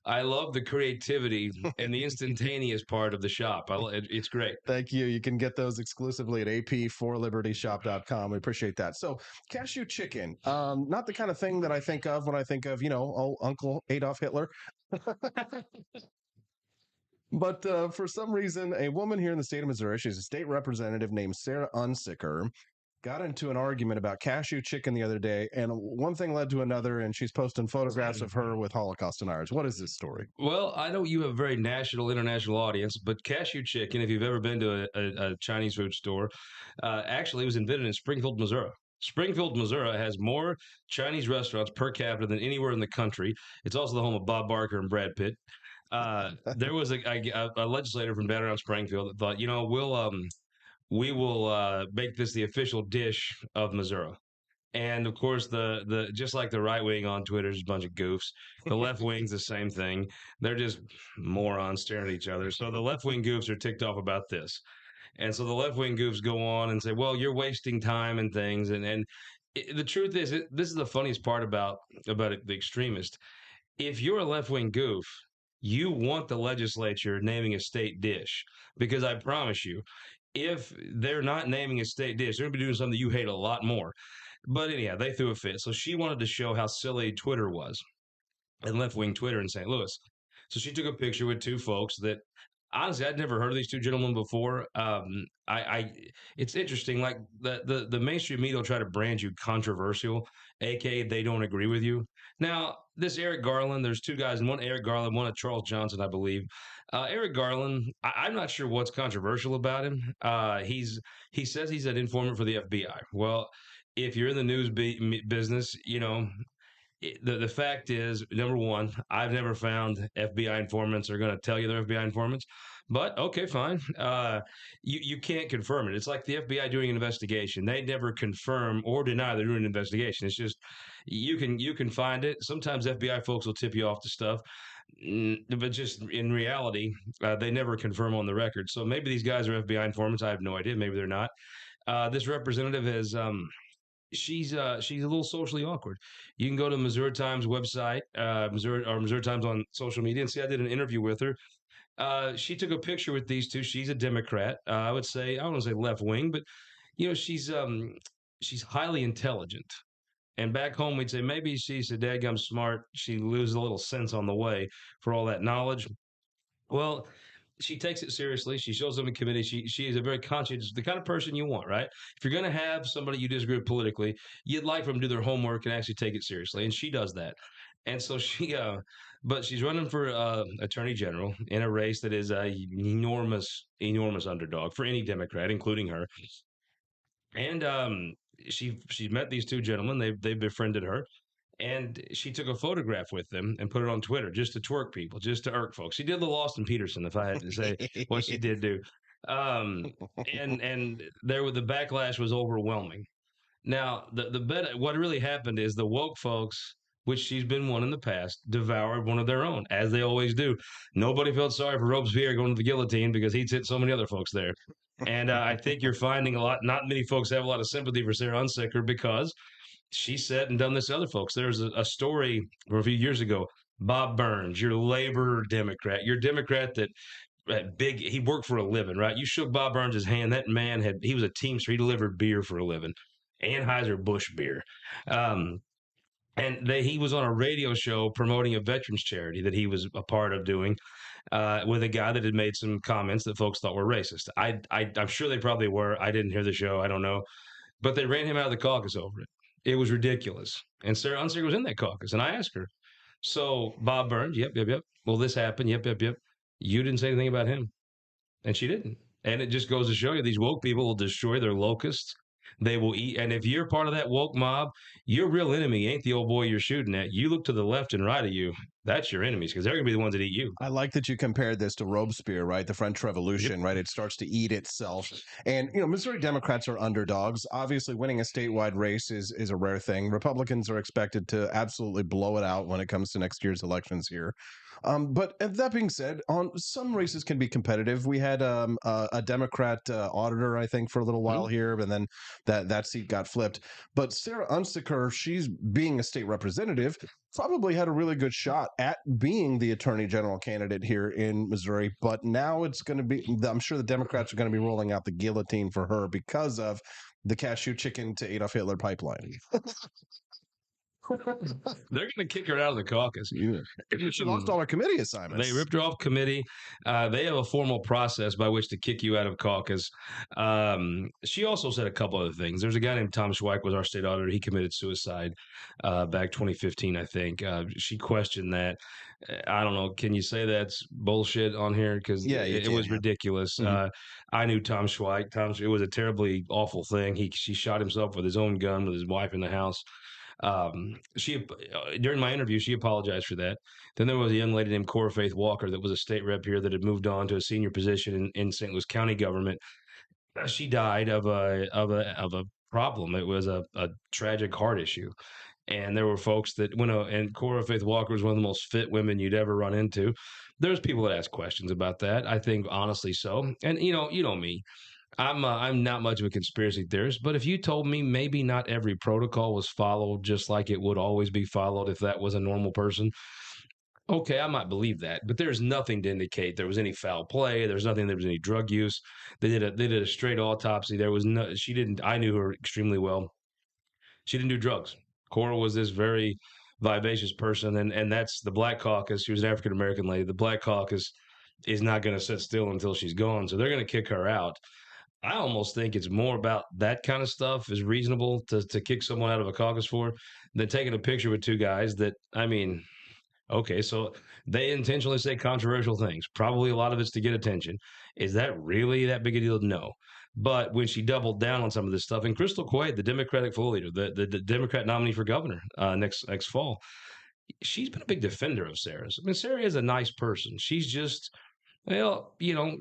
I love the creativity and the instantaneous part of the shop. It's great. Thank you. You can get those exclusively at apforlibertyshop.com. We appreciate that. So, cashew chicken, not the kind of thing that I think of when I think of, Uncle Adolf Hitler. But for some reason, a woman here in the state of Missouri, she's a state representative named Sarah Unsicker, got into an argument about cashew chicken the other day, and one thing led to another, and she's posting photographs of her with Holocaust deniers. What is this story? Well, I know you have a very international audience, but cashew chicken, if you've ever been to a Chinese food store, actually was invented in Springfield, Missouri. Springfield, Missouri has more Chinese restaurants per capita than anywhere in the country. It's also the home of Bob Barker and Brad Pitt. There was a legislator from down around Springfield that thought, we will make this the official dish of Missouri. And of course, the just like the right wing on Twitter is a bunch of goofs. The left wing's the same thing. They're just morons staring at each other. So the left wing goofs are ticked off about this. And so the left wing goofs go on and say, well, you're wasting time and things. And the truth is, this is the funniest part about the extremist. If you're a left wing goof, you want the legislature naming a state dish, because I promise you, if they're not naming a state dish, they're going to be doing something you hate a lot more. But anyhow, they threw a fit. So she wanted to show how silly Twitter was, and left-wing Twitter in St. Louis. So she took a picture with two folks that Honestly, I'd never heard of these two gentlemen before. It's interesting. Like the mainstream media will try to brand you controversial, aka they don't agree with you. Now, this Eric Garland, there's two guys, and one Eric Garland, one Charles Johnson, I believe. Eric Garland, I'm not sure what's controversial about him. He says he's an informant for the FBI. Well, if you're in the news business, the fact is, number one, I've never found FBI informants are going to tell you they're FBI informants. But okay, fine. You can't confirm it. It's like the FBI doing an investigation. They never confirm or deny they're doing an investigation. It's just you can find it. Sometimes FBI folks will tip you off to stuff, but just in reality, they never confirm on the record. So maybe these guys are FBI informants. I have no idea. Maybe they're not. This representative has she's a little socially awkward. You can go to Missouri Times website, Missouri Times on social media, and see I did an interview with her. She took a picture with these two. She's a Democrat. I would say I don't want to say left wing, but she's highly intelligent. And back home, we'd say maybe she's a dadgum smart. She loses a little sense on the way for all that knowledge. Well, she takes it seriously. She shows up in committee. She is a very conscientious, the kind of person you want, right? If you're going to have somebody you disagree with politically, you'd like for them to do their homework and actually take it seriously, and she does that. And so but she's running for attorney general in a race that is a enormous underdog for any Democrat, including her. And she's met these two gentlemen. They've befriended her, and she took a photograph with them and put it on Twitter just to twerk people, just to irk folks. She did the Austin Peterson, if I had to say what she did do. And the backlash was overwhelming. Now, what really happened is the woke folks, which she's been one in the past, devoured one of their own, as they always do. Nobody felt sorry for Robespierre going to the guillotine because he'd sent so many other folks there. And I think you're finding not many folks have a lot of sympathy for Sarah Unsicker because she said and done this to other folks. There's a story from a few years ago. Bob Burns, your labor Democrat, your Democrat that he worked for a living, right? You shook Bob Burns' hand. That man he was a teamster. He delivered beer for a living, Anheuser-Busch beer. And he was on a radio show promoting a veterans charity that he was a part of doing with a guy that had made some comments that folks thought were racist. I'm sure they probably were. I didn't hear the show. I don't know. But they ran him out of the caucus over it. It was ridiculous. And Sarah Unsicker was in that caucus. And I asked her, so Bob Burns, yep. Well, this happened. Yep. You didn't say anything about him. And she didn't. And it just goes to show you these woke people will destroy their locusts. They will eat. And if you're part of that woke mob, your real enemy ain't the old boy you're shooting at. You look to the left and right of you. That's your enemies because they're going to be the ones that eat you. I like that you compared this to Robespierre, right? The French Revolution, right? It starts to eat itself. And, Missouri Democrats are underdogs. Obviously, winning a statewide race is a rare thing. Republicans are expected to absolutely blow it out when it comes to next year's elections here. But that being said, on some races can be competitive. We had a Democrat auditor, I think, for a little while here, and then that seat got flipped. But Sarah Unsicker, she's being a state representative, probably had a really good shot at being the attorney general candidate here in Missouri. But now it's going to be, I'm sure the Democrats are going to be rolling out the guillotine for her because of the cashew chicken to Adolf Hitler pipeline. They're going to kick her out of the caucus. She lost all her committee assignments. They ripped her off committee. They have a formal process by which to kick you out of caucus. She also said a couple other things. There's a guy named Tom Schweik was our state auditor. He committed suicide back 2015, I think. She questioned that. I don't know. Can you say that's bullshit on here? Because it was ridiculous. Mm-hmm. I knew Tom Schweik. It was a terribly awful thing. She shot himself with his own gun with his wife in the house. During my interview, she apologized for that. Then there was a young lady named Cora Faith Walker that was a state rep here that had moved on to a senior position in St. Louis County government. She died of a problem. It was a tragic heart issue. And there were folks that and Cora Faith Walker was one of the most fit women you'd ever run into. There's people that ask questions about that. I think honestly so. And you know me. I'm not much of a conspiracy theorist, but if you told me maybe not every protocol was followed just like it would always be followed if that was a normal person, okay, I might believe that. But there's nothing to indicate there was any foul play. There was any drug use. They did a straight autopsy. I knew her extremely well. She didn't do drugs. Cora was this very vivacious person, and that's the Black Caucus. She was an African American lady. The Black Caucus is not going to sit still until she's gone. So they're going to kick her out. I almost think it's more about that kind of stuff is reasonable to kick someone out of a caucus for than taking a picture with two guys that, I mean, okay, so they intentionally say controversial things. Probably a lot of it's to get attention. Is that really that big a deal? No. But when she doubled down on some of this stuff, and Crystal Quaid, the Democratic floor leader, the Democrat nominee for governor next fall, she's been a big defender of Sarah's. I mean, Sarah is a nice person. She's just, well,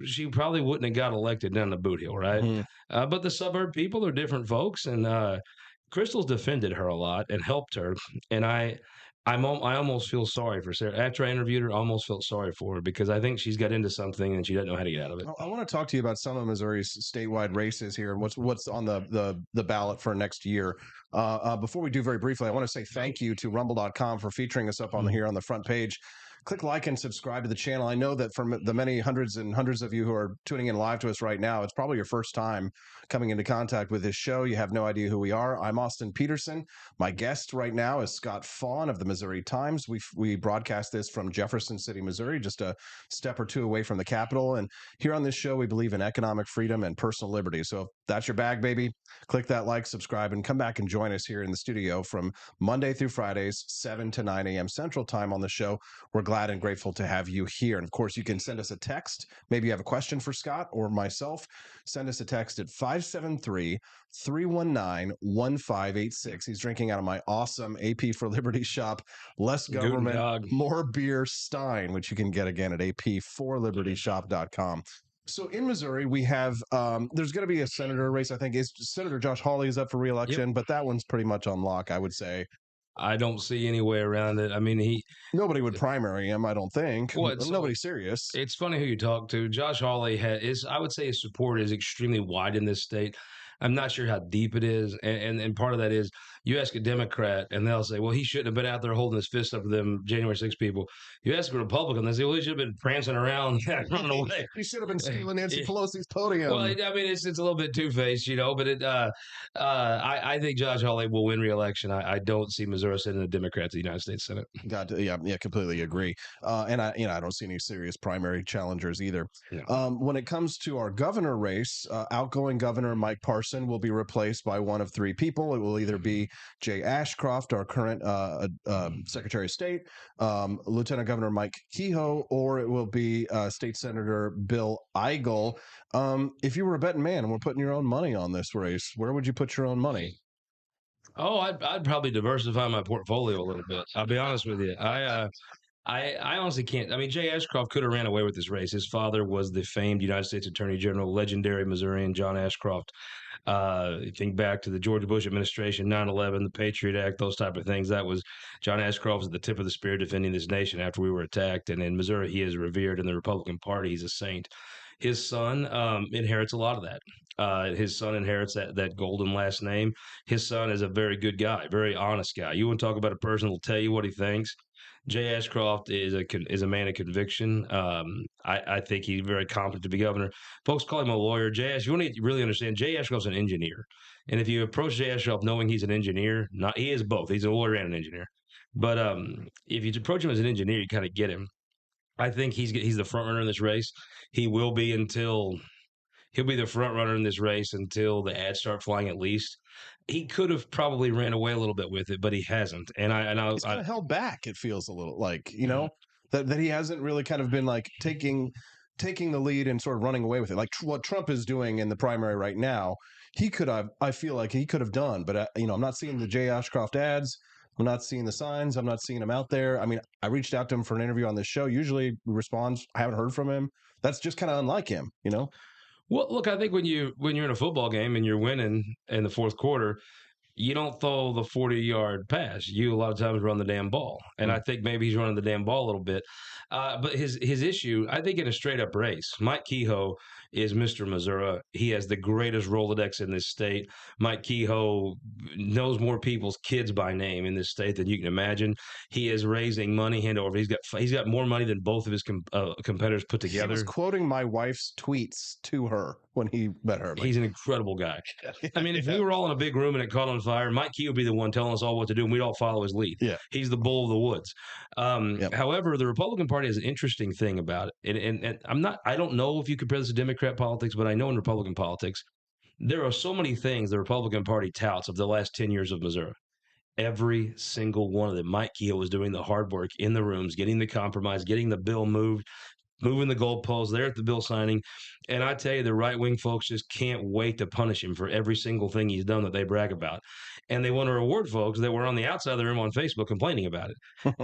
she probably wouldn't have got elected down the boot hill, right? But the suburb people are different folks, and Crystal's defended her a lot and helped her. And I almost feel sorry for Sarah. After I interviewed her, I almost felt sorry for her because I think she's got into something and she doesn't know how to get out of it. I want to talk to you about some of Missouri's statewide races here and what's on the ballot for next year. Before we do, very briefly, I want to say thank you to rumble.com for featuring us up on here on the front page. Click like and subscribe to the channel. I know that for the many hundreds and hundreds of you who are tuning in live to us right now, it's probably your first time coming into contact with this show. You have no idea who we are. I'm Austin Peterson. My guest right now is Scott Fawn of the Missouri Times. We broadcast this from Jefferson City, Missouri, just a step or two away from the Capitol. And here on this show, we believe in economic freedom and personal liberty. So if that's your bag, baby, click that like, subscribe, and come back and join us here in the studio from Monday through Fridays, 7 to 9 a.m. Central Time on the show. We're glad and grateful to have you here. And of course, you can send us a text. Maybe you have a question for Scott or myself. Send us a text at 573-319-1586. He's drinking out of my awesome AP for Liberty shop, Less Government, More Beer Stein, which you can get again at ap4libertyshop.com. So in Missouri, we have there's going to be a senator race. I think is Senator Josh Hawley is up for re-election, but that one's pretty much on lock, I would say. I don't see any way around it. I mean, nobody would primary him, I don't think. Nobody serious. It's funny who you talk to. Josh Hawley I would say his support is extremely wide in this state. I'm not sure how deep it is. And part of that is you ask a Democrat and they'll say, well, he shouldn't have been out there holding his fist up for them January 6 people. You ask a Republican, they say, well, he should have been prancing around running away. He should have been stealing Nancy Pelosi's podium. Well, I mean, it's a little bit two-faced, but I think Josh Hawley will win re-election. I don't see Missouri sending a Democrat to the United States Senate. Yeah, completely agree. And I don't see any serious primary challengers either. No. When it comes to our governor race, outgoing Governor Mike Parson will be replaced by one of three people. It will either be Jay Ashcroft, our current Secretary of State, Lieutenant Governor Mike Kehoe, or it will be State Senator Bill Eigel. If you were a betting man and were putting your own money on this race, where would you put your own money? Oh, I'd probably diversify my portfolio a little bit. I'll be honest with you. I honestly can't. I mean, Jay Ashcroft could have ran away with this race. His father was the famed United States Attorney General, legendary Missourian John Ashcroft. Think back to the George Bush administration, 9/11, the Patriot Act, those type of things. That was John Ashcroft was at the tip of the spear defending this nation after we were attacked. And in Missouri, he is revered in the Republican Party. He's a saint. His son inherits a lot of that. His son inherits that golden last name. His son is a very good guy, very honest guy. You want to talk about a person who will tell you what he thinks? Jay Ashcroft is a man of conviction. I think he's very competent to be governor. Folks call him a lawyer. You want to really understand, Jay Ashcroft's an engineer. And if you approach Jay Ashcroft knowing he's an engineer, he is both. He's a lawyer and an engineer. But if you approach him as an engineer, you kind of get him. I think he's the front runner in this race. He'll be the front runner in this race until the ads start flying at least. He could have probably ran away a little bit with it, but he hasn't. And he's kind of held back. It feels a little like, that he hasn't really kind of been like taking the lead and sort of running away with it. Like what Trump is doing in the primary right now, I feel like he could have done, but I'm not seeing the Jay Ashcroft ads. I'm not seeing the signs. I'm not seeing him out there. I mean, I reached out to him for an interview on this show. Usually he responds. I haven't heard from him. That's just kind of unlike him, Well, look, I think when you're in a football game and you're winning in the fourth quarter, you don't throw the 40-yard pass. You a lot of times run the damn ball. And I think maybe he's running the damn ball a little bit. But his issue, I think in a straight-up race, Mike Kehoe is Mr. Missouri. He has the greatest Rolodex in this state. Mike Kehoe knows more people's kids by name in this state than you can imagine. He is raising money hand over. He's got more money than both of his competitors put together. He was quoting my wife's tweets to her when he met her. He's an incredible guy. I mean, if we were all in a big room and it caught on fire, Mike Kehoe would be the one telling us all what to do, and we'd all follow his lead. Yeah. He's the bull of the woods. However, the Republican Party has an interesting thing about it. And I don't know if you compare this to Democrat politics, but I know in Republican politics, there are so many things the Republican Party touts of the last 10 years of Missouri. Every single one of them. Mike Kehoe was doing the hard work in the rooms, getting the compromise, getting the bill moving the goalposts there at the bill signing. And I tell you, the right-wing folks just can't wait to punish him for every single thing he's done that they brag about. And they want to reward folks that were on the outside of the room on Facebook complaining about it.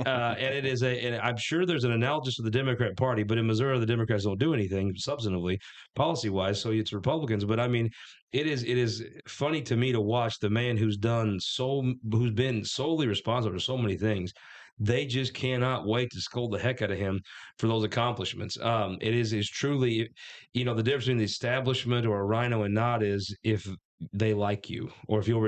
And I'm sure there's an analogous to the Democrat Party, but in Missouri, the Democrats don't do anything substantively, policy-wise, so it's Republicans. But I mean, it is funny to me to watch the man who's been solely responsible for so many things. They just cannot wait to scold the heck out of him for those accomplishments. It is truly, the difference between the establishment or a rhino and not is if they like you, or if you'll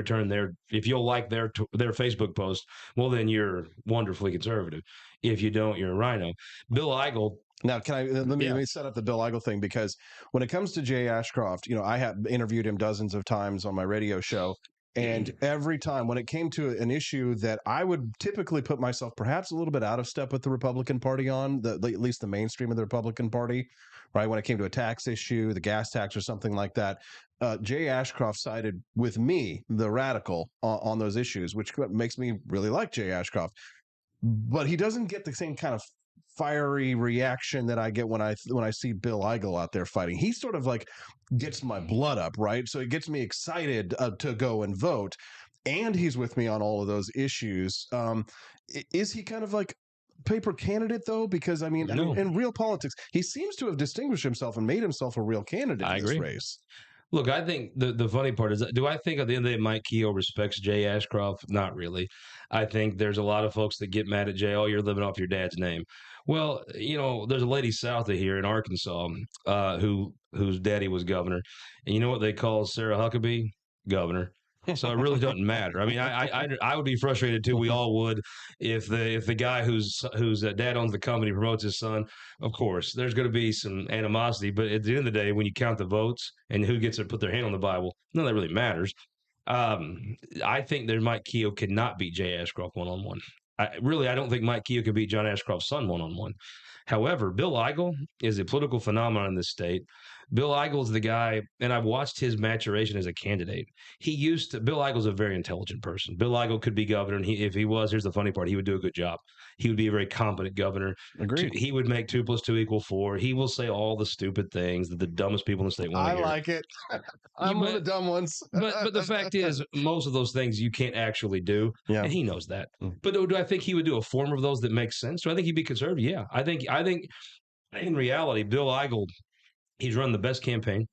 like their Facebook post, well, then you're wonderfully conservative. If you don't, you're a rhino. Bill Eigel. Now, let me set up the Bill Eigel thing, because when it comes to Jay Ashcroft, I have interviewed him dozens of times on my radio show. And every time when it came to an issue that I would typically put myself perhaps a little bit out of step with the Republican Party on, at least the mainstream of the Republican Party, right? When it came to a tax issue, the gas tax or something like that, Jay Ashcroft sided with me, the radical, on those issues, which makes me really like Jay Ashcroft. But he doesn't get the same kind of fiery reaction that I get when I see Bill Eigel out there fighting. He sort of like gets my blood up, right? So it gets me excited to go and vote. And he's with me on all of those issues. Is he kind of like paper candidate though? Because I mean, in real politics, he seems to have distinguished himself and made himself a real candidate in this race. Look, I think the funny part is, do I think at the end of the day Mike Kehoe respects Jay Ashcroft? Not really. I think there's a lot of folks that get mad at Jay. Oh, you're living off your dad's name. Well, there's a lady south of here in Arkansas whose daddy was governor. And you know what they call Sarah Huckabee? Governor. So it really doesn't matter. I mean, I would be frustrated too. We all would if the guy whose dad owns the company promotes his son. Of course, there's going to be some animosity, but at the end of the day, when you count the votes and who gets to put their hand on the Bible, none of that really matters. I think that Mike Kehoe could not beat Jay Ashcroft one-on-one. I don't think Mike Kehoe could beat John Ashcroft's son one-on-one. However, Bill Eigel is a political phenomenon in this state. Bill Eigel is the guy, and I've watched his maturation as a candidate. Bill Eigel's a very intelligent person. Bill Eigel could be governor, and if he was, here's the funny part, he would do a good job. He would be a very competent governor. Agreed. He would make 2 + 2 = 4. He will say all the stupid things that the dumbest people in the state want to hear. I like it. I'm one of the dumb ones. but the fact is, most of those things you can't actually do, and he knows that. But do I think he would do a form of those that makes sense? Do I think he'd be conservative? Yeah. I think in reality, Bill Eigel, he's run the best campaign.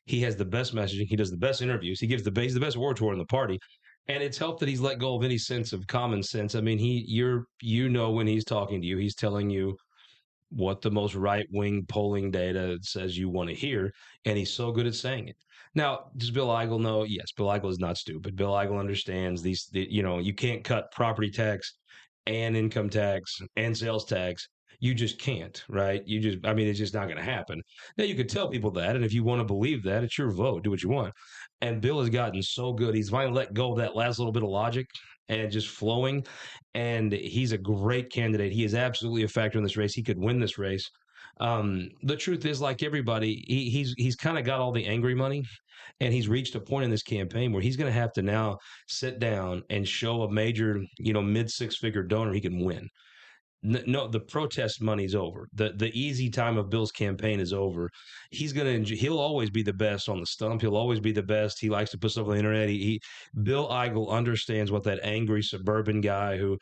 He has the best messaging. He does the best interviews. He's the best orator in the party. And it's helped that he's let go of any sense of common sense. I mean, when he's talking to you, he's telling you what the most right-wing polling data says you want to hear. And he's so good at saying it. Now, does Bill Eigel know? Yes, Bill Eigel is not stupid. Bill Eigel understands you can't cut property tax and income tax and sales tax. You just can't, right? It's just not going to happen. Now, you could tell people that, and if you want to believe that, it's your vote. Do what you want. And Bill has gotten so good. He's finally let go of that last little bit of logic and just flowing, and he's a great candidate. He is absolutely a factor in this race. He could win this race. The truth is, like everybody, he's kind of got all the angry money, and he's reached a point in this campaign where he's going to have to now sit down and show a major, mid-6-figure donor he can win. No, the protest money's over. The easy time of Bill's campaign is over. He'll always be the best on the stump. He'll always be the best. He likes to put stuff on the internet. Bill Eigel understands what that angry suburban guy who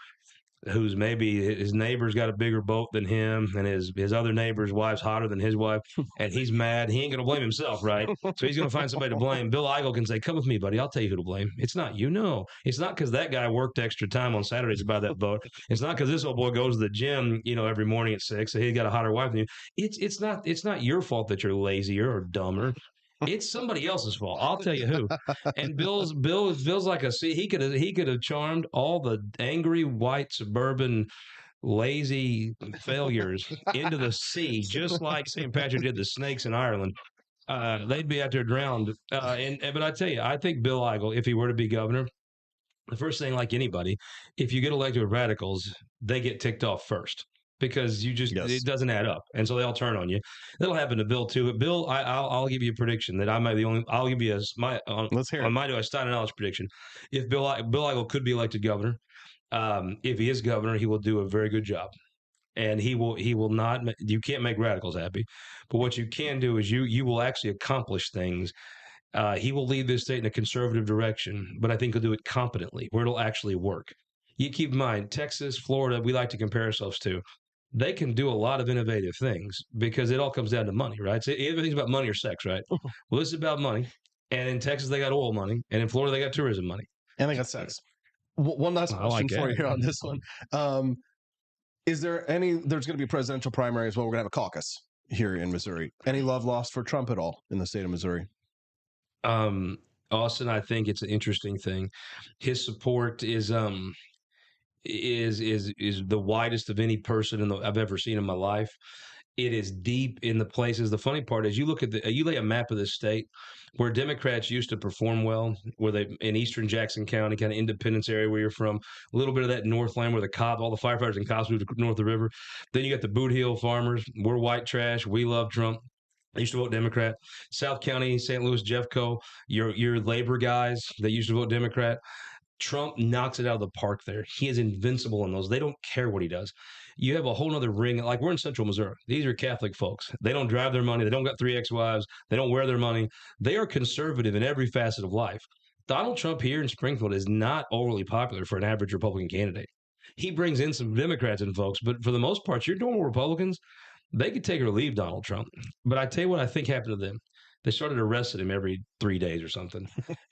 who's maybe his neighbor's got a bigger boat than him, and his other neighbor's wife's hotter than his wife, and he's mad. He ain't going to blame himself, right? So he's going to find somebody to blame. Bill Eigel can say, "Come with me, buddy. I'll tell you who to blame. It's not you. No, it's not because that guy worked extra time on Saturdays to buy that boat. It's not because this old boy goes to the gym, every morning at 6. So he's got a hotter wife than you. It's not your fault that you're lazier or dumber." It's somebody else's fault. I'll tell you who. And Bill's like he could have charmed all the angry white suburban lazy failures into the sea, just like St. Patrick did the snakes in Ireland. They'd be out there drowned. But I tell you, I think Bill Eigel, if he were to be governor, the first thing, like anybody, if you get elected with radicals, they get ticked off first. Because it doesn't add up, and so they all turn on you. That'll happen to Bill too. But Bill, I'll give you a prediction that I might be the only. I'll give you Let's hear it. On my Do I Stein knowledge prediction. If Bill Eigel could be elected governor, if he is governor, he will do a very good job, and he will not. You can't make radicals happy, but what you can do is you will actually accomplish things. He will lead this state in a conservative direction, but I think he'll do it competently, where it'll actually work. You keep in mind, Texas, Florida, we like to compare ourselves to. They can do a lot of innovative things because it all comes down to money, right? So everything's about money or sex, right? Well, this is about money. And in Texas, they got oil money. And in Florida, they got tourism money. And they got sex. One last question for you here on this one. Is there there's going to be presidential primary as well. We're going to have a caucus here in Missouri. Any love lost for Trump at all in the state of Missouri? Austin, I think it's an interesting thing. His support is the widest of any person I've ever seen in my life. It is deep in the places. The funny part is you lay a map of this state where Democrats used to perform well, where they in eastern Jackson County, kind of Independence area where you're from, a little bit of that Northland where all the firefighters and cops moved north of the river. Then you got the Boot Hill farmers. We're white trash. We love Trump. I used to vote Democrat. South County, St. Louis, Jeffco, your labor guys that used to vote Democrat. Trump knocks it out of the park there. He is invincible in those. They don't care what he does. You have a whole other ring. Like we're in central Missouri. These are Catholic folks. They don't drive their money. They don't got 3 ex-wives. They don't wear their money. They are conservative in every facet of life. Donald Trump here in Springfield is not overly popular for an average Republican candidate. He brings in some Democrats and folks, but for the most part, your normal Republicans, they could take or leave Donald Trump. But I tell you what I think happened to them. They started arresting him every 3 days or something.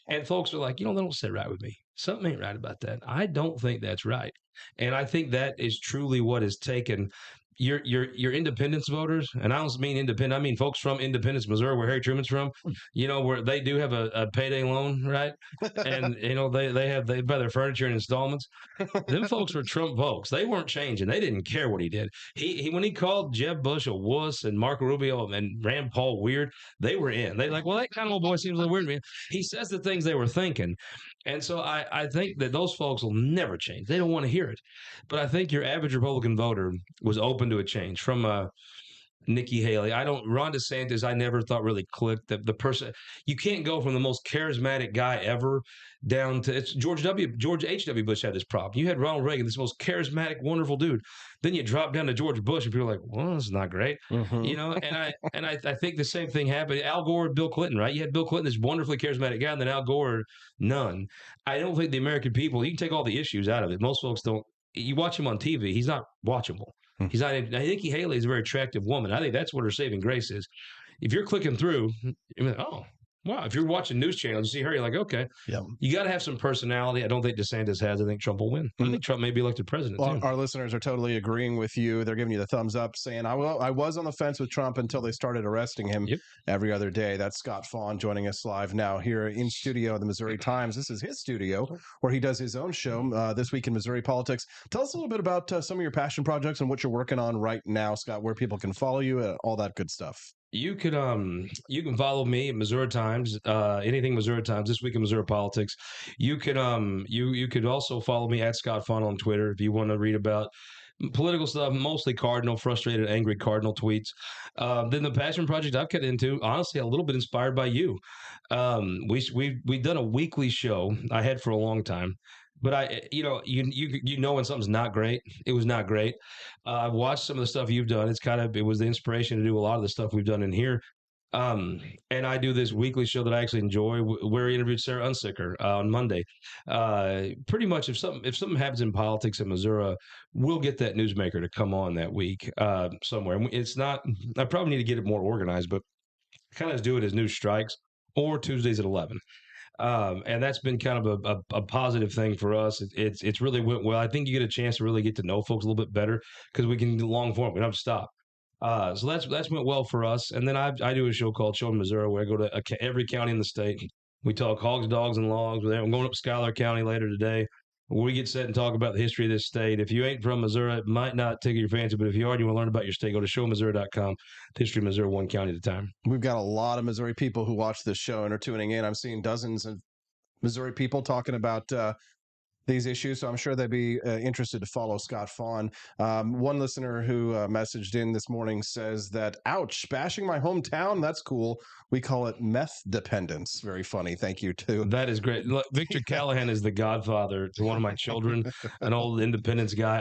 And folks are like, that don't sit right with me. Something ain't right about that. I don't think that's right. And I think that is truly what has taken your independence voters. And I don't mean independent. I mean folks from Independence, Missouri, where Harry Truman's from, where they do have a payday loan, right? And, they buy their furniture in installments. Them folks were Trump folks. They weren't changing. They didn't care what he did. When he called Jeb Bush a wuss and Marco Rubio and Rand Paul weird, they were in. They're like, well, that kind of old boy seems a little weird to me. He says the things they were thinking. And so I think that those folks will never change. They don't want to hear it. But I think your average Republican voter was open to a change from Nikki Haley. Ron DeSantis, I never thought really clicked. The person, you can't go from the most charismatic guy ever down to George H.W. Bush had this problem. You had Ronald Reagan, this most charismatic, wonderful dude. Then you drop down to George Bush and people are like, well, this is not great. Mm-hmm. And I think the same thing happened. Al Gore and Bill Clinton, right? You had Bill Clinton, this wonderfully charismatic guy, and then Al Gore, none. I don't think the American people, you can take all the issues out of it. Most folks don't. You watch him on TV, he's not watchable. He's not. Nikki Haley is a very attractive woman. I think that's what her saving grace is. If you're clicking through, you're like, oh, wow. If you're watching news channels, you see her, you're like, okay. Yep. You got to have some personality. I don't think DeSantis has. I think Trump will win. I think Trump may be elected president. Well, our listeners are totally agreeing with you. They're giving you the thumbs up, saying, I was on the fence with Trump until they started arresting him every other day. That's Scott Fawn joining us live now here in studio at the Missouri Times. This is his studio where he does his own show, This Week in Missouri Politics. Tell us a little bit about some of your passion projects and what you're working on right now, Scott, where people can follow you, all that good stuff. You can follow me at Missouri Times, anything Missouri Times, This Week in Missouri Politics. You can you could also follow me at Scott Funnel on Twitter if you want to read about political stuff, mostly Cardinal, frustrated, angry Cardinal tweets. Then the passion project I've got into, honestly, a little bit inspired by you. We've done a weekly show I had for a long time. But you know when something's not great, it was not great. I've watched some of the stuff you've done. It was the inspiration to do a lot of the stuff we've done in here. And I do this weekly show that I actually enjoy, where he interviewed Sarah Unsicker on Monday. Pretty much, if something happens in politics in Missouri, we'll get that newsmaker to come on that week somewhere. And it's not. I probably need to get it more organized, but kind of do it as news strikes or Tuesdays at 11. And that's been kind of a positive thing for us. It's really went well. I think you get a chance to really get to know folks a little bit better because we can do long form. We don't have to stop. So that's went well for us. And then I do a show called Show in Missouri where I go to every county in the state. We talk hogs, dogs, and logs. I'm going up to Schuyler County later today. We get set and talk about the history of this state. If you ain't from Missouri, it might not tickle your fancy, but if you are and you want to learn about your state, go to showmissouri.com. The history of Missouri, one county at a time. We've got a lot of Missouri people who watch this show and are tuning in. I'm seeing dozens of Missouri people talking about these issues, so I'm sure they'd be interested to follow Scott Fawn. One listener who messaged in this morning says that, ouch, bashing my hometown, that's cool. We call it meth dependence. Very funny. Thank you, too. That is great. Look, Victor Callahan is the godfather to one of my children, an old Independence guy.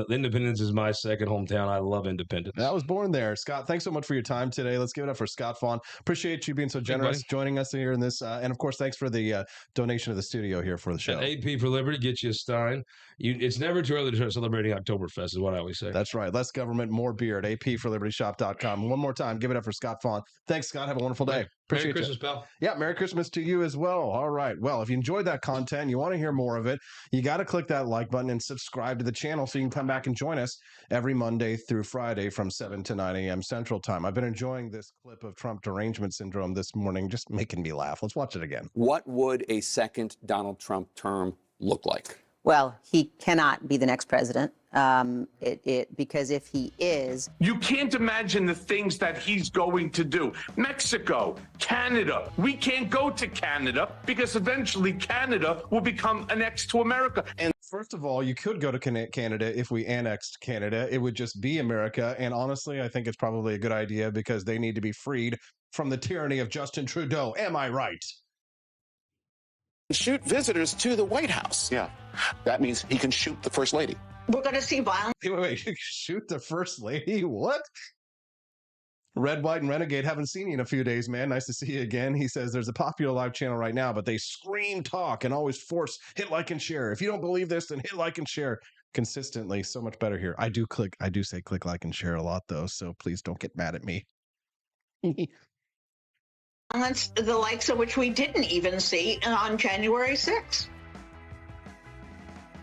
Independence is my second hometown. I love Independence. I was born there. Scott, thanks so much for your time today. Let's give it up for Scott Fawn. Appreciate you being so generous, joining us here in this. And, of course, thanks for the donation of the studio here for the show. AP for Liberty, get you a Stein. It's never too early to start celebrating Oktoberfest is what I always say. That's right. Less government, more beer at apforlibertyshop.com. One more time, give it up for Scott Fawn. Thanks, Scott. Have a wonderful day. Merry Christmas, pal. Yeah, Merry Christmas to you as well. All right. Well, if you enjoyed that content, you want to hear more of it, you got to click that like button and subscribe to the channel so you can come back and join us every Monday through Friday from 7 to 9 a.m. Central Time. I've been enjoying this clip of Trump derangement syndrome this morning, just making me laugh. Let's watch it again. What would a second Donald Trump term look like? Well, he cannot be the next president because if he is... You can't imagine the things that he's going to do. Mexico, Canada. We can't go to Canada because eventually Canada will become annexed to America. And first of all, you could go to Canada if we annexed Canada. It would just be America. And honestly, I think it's probably a good idea because they need to be freed from the tyranny of Justin Trudeau. Am I right? Shoot visitors to the White House. Yeah. That means he can shoot the First Lady. We're going to see violence. Wait, shoot the First Lady? What? Red, White, and Renegade, haven't seen you in a few days, man. Nice to see you again. He says there's a popular live channel right now, but they scream, talk, and always force hit like and share. If you don't believe this, then hit like and share consistently. So much better here. I do say click like and share a lot, though, so please don't get mad at me. Violence, the likes of which we didn't even see on January 6th.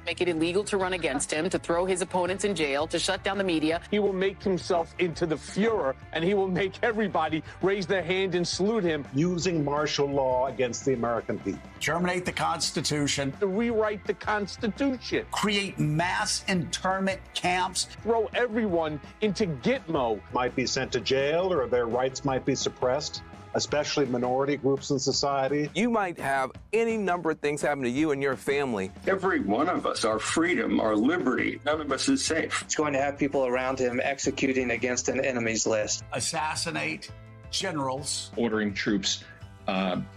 Make it illegal to run against him, to throw his opponents in jail, to shut down the media. He will make himself into the Fuhrer, and he will make everybody raise their hand and salute him. Using martial law against the American people. Terminate the Constitution. Rewrite the Constitution. Create mass internment camps. Throw everyone into Gitmo. Might be sent to jail or their rights might be suppressed, especially minority groups in society. You might have any number of things happen to you and your family. Every one of us, our freedom, our liberty, none of us is safe. He's going to have people around him executing against an enemy's list. Assassinate generals. Ordering troops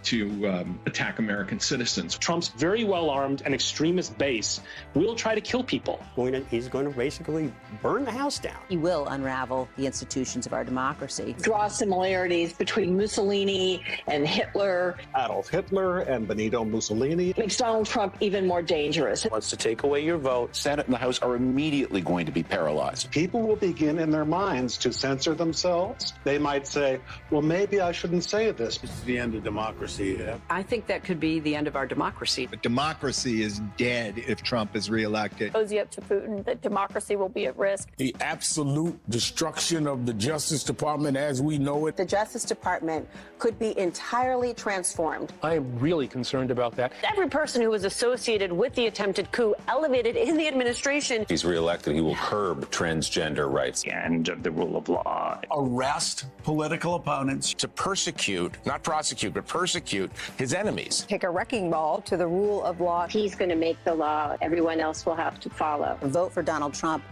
to attack American citizens. Trump's very well-armed and extremist base will try to kill people. He's going to basically burn the house down. He will unravel the institutions of our democracy. Draw similarities between Mussolini and Hitler. Adolf Hitler and Benito Mussolini. Makes Donald Trump even more dangerous. Wants to take away your vote. Senate and the House are immediately going to be paralyzed. People will begin in their minds to censor themselves. They might say, well, maybe I shouldn't say this. It's the end of democracy. I think that could be the end of our democracy. But democracy is dead if Trump is reelected. Cozy up to Putin that democracy will be at risk. The absolute destruction of the Justice Department as we know it. The Justice Department could be entirely transformed. I am really concerned about that. Every person who was associated with the attempted coup elevated in the administration. If he's reelected, he will curb transgender rights. The end of the rule of law. Arrest political opponents. To persecute, not prosecute, but persecute his enemies. Take a wrecking ball to the rule of law. He's going to make the law. Everyone else will have to follow. A vote for Donald Trump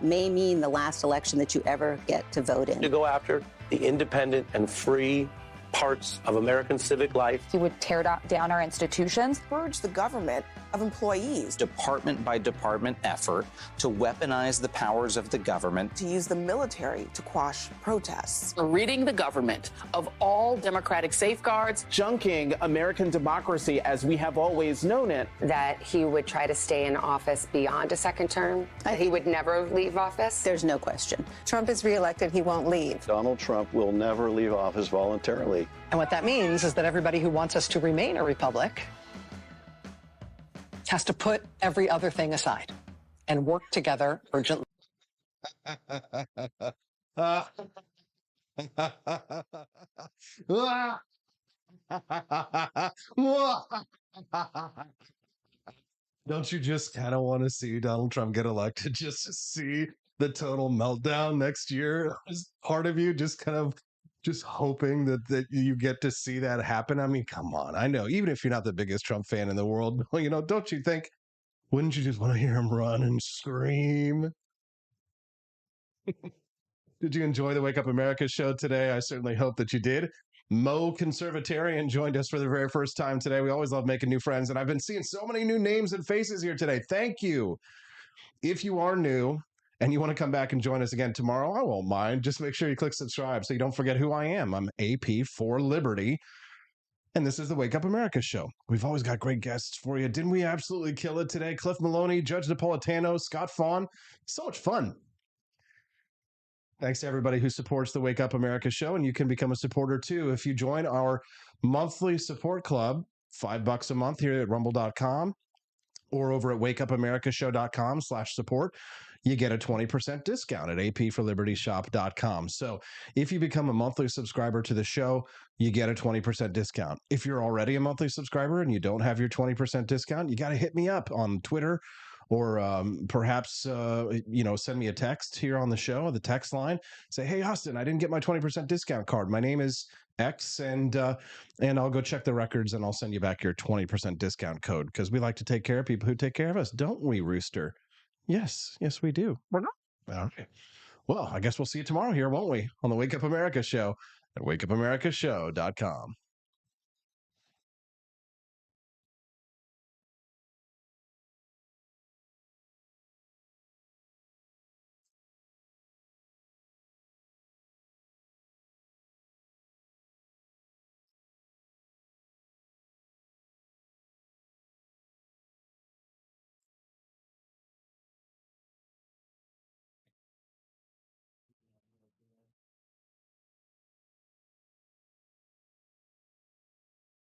may mean the last election that you ever get to vote in. To go after the independent and free parts of American civic life. He would tear down our institutions. Purge the government of employees. Department by department effort to weaponize the powers of the government. To use the military to quash protests. Ridding the government of all democratic safeguards. Junking American democracy as we have always known it. That he would try to stay in office beyond a second term. That he would never leave office. There's no question. Trump is reelected, he won't leave. Donald Trump will never leave office voluntarily. And what that means is that everybody who wants us to remain a republic has to put every other thing aside and work together urgently. Don't you just kind of want to see Donald Trump get elected just to see the total meltdown next year? Is part of you just kind of just hoping that you get to see that happen? I mean, come on. I know, even if you're not the biggest Trump fan in the world, don't you think, wouldn't you just want to hear him run and scream? Did you enjoy the Wake Up America show today? I certainly hope that you did. Mo Conservatarian joined us for the very first time today. We always love making new friends, and I've been seeing so many new names and faces here today. Thank you. If you are new and you want to come back and join us again tomorrow, I won't mind. Just make sure you click subscribe so you don't forget who I am. I'm AP for Liberty, and this is the Wake Up America show. We've always got great guests for you. Didn't we absolutely kill it today? Cliff Maloney, Judge Napolitano, Scott Fawn. So much fun. Thanks to everybody who supports the Wake Up America show, and you can become a supporter too if you join our monthly support club, $5 a month here at rumble.com or over at wakeupamericashow.com/support. You get a 20% discount at apforlibertyshop.com. So if you become a monthly subscriber to the show, you get a 20% discount. If you're already a monthly subscriber and you don't have your 20% discount, you got to hit me up on Twitter, or perhaps, send me a text here on the show, the text line. Say, hey, Austin, I didn't get my 20% discount card. My name is X, and I'll go check the records, and I'll send you back your 20% discount code, because we like to take care of people who take care of us, don't we, Rooster? Yes, we do. All right. Well, I guess we'll see you tomorrow here, won't we, on the Wake Up America show at wakeupamericashow.com.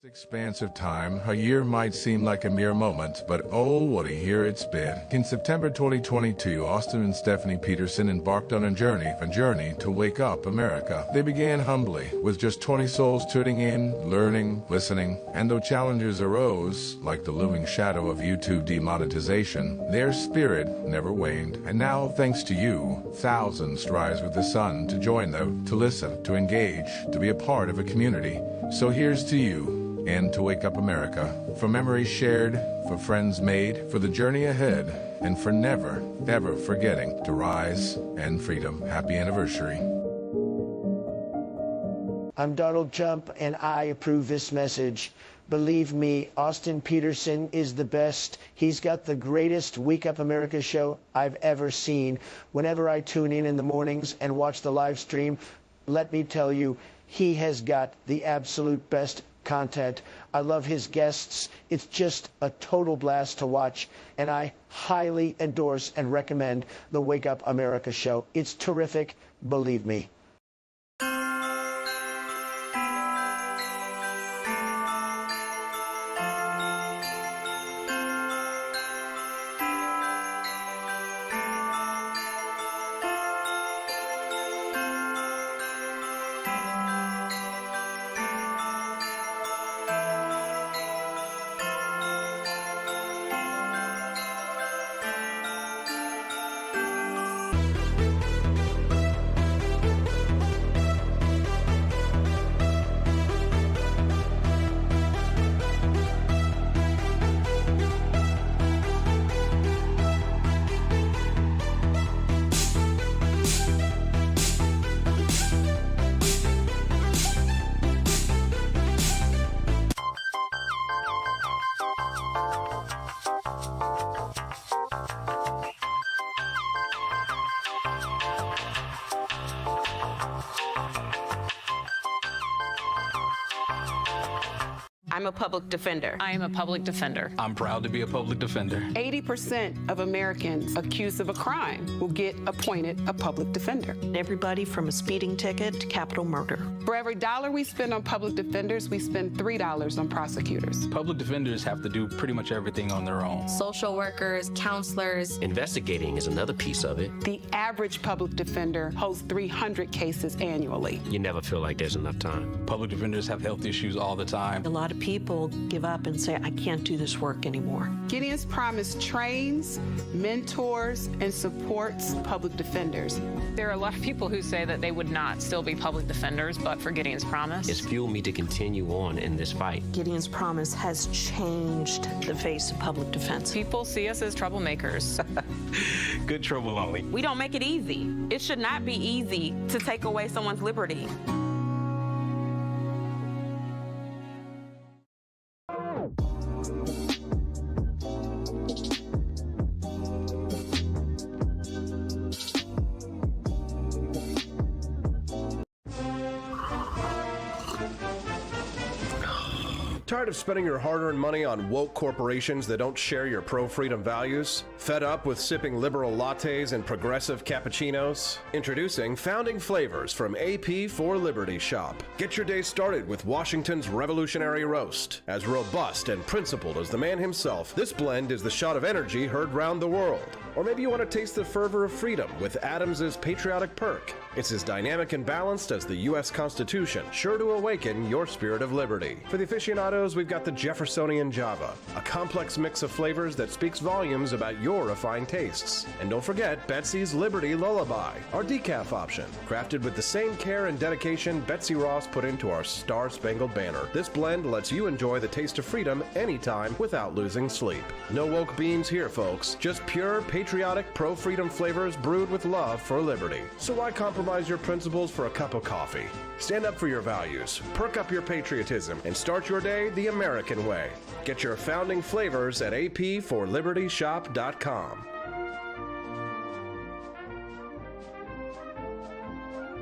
Expanse of time, a year might seem like a mere moment, but oh, what a year it's been. In September 2022, Austin and Stephanie Peterson embarked on a journey to wake up America. They began humbly, with just 20 souls tuning in, learning, listening, and though challenges arose, like the looming shadow of YouTube demonetization, their spirit never waned. And now, thanks to you, thousands rise with the sun to join them, to listen, to engage, to be a part of a community. So here's to you, and to Wake Up America, for memories shared, for friends made, for the journey ahead, and for never, ever forgetting to rise and freedom. Happy anniversary. I'm Donald Trump, and I approve this message. Believe me, Austin Peterson is the best. He's got the greatest Wake Up America show I've ever seen. Whenever I tune in the mornings and watch the live stream, let me tell you, he has got the absolute best content. I love his guests. It's just a total blast to watch, and I highly endorse and recommend the Wake Up America show. It's terrific, believe me. I'm a public defender. I am a public defender. I'm proud to be a public defender. 80% of Americans accused of a crime will get appointed a public defender. Everybody from a speeding ticket to capital murder. For every dollar we spend on public defenders, we spend $3 on prosecutors. Public defenders have to do pretty much everything on their own. Social workers, counselors. Investigating is another piece of it. The average public defender holds 300 cases annually. You never feel like there's enough time. Public defenders have health issues all the time. A lot of people give up and say, I can't do this work anymore. Gideon's Promise trains, mentors, and supports public defenders. There are a lot of people who say that they would not still be public defenders, but for Gideon's Promise. It's fueled me to continue on in this fight. Gideon's Promise has changed the face of public defense. People see us as troublemakers. Good trouble only. We don't make it easy. It should not be easy to take away someone's liberty. Tired of spending your hard-earned money on woke corporations that don't share your pro-freedom values? Fed up with sipping liberal lattes and progressive cappuccinos? Introducing Founding Flavors from AP for Liberty Shop. Get your day started with Washington's revolutionary roast. As robust and principled as the man himself, this blend is the shot of energy heard round the world. Or maybe you want to taste the fervor of freedom with Adams's patriotic perk. It's as dynamic and balanced as the U.S. Constitution, sure to awaken your spirit of liberty. For the aficionados, we've got the Jeffersonian Java, a complex mix of flavors that speaks volumes about your refined tastes. And don't forget Betsy's Liberty Lullaby, our decaf option, crafted with the same care and dedication Betsy Ross put into our Star-Spangled Banner. This blend lets you enjoy the taste of freedom anytime without losing sleep. No woke beans here, folks, just pure patriotic pro-freedom flavors brewed with love for liberty. So why compromise your principles for a cup of coffee? Stand up for your values, perk up your patriotism, and start your day the American way. Get your Founding Flavors at apforlibertyshop.com.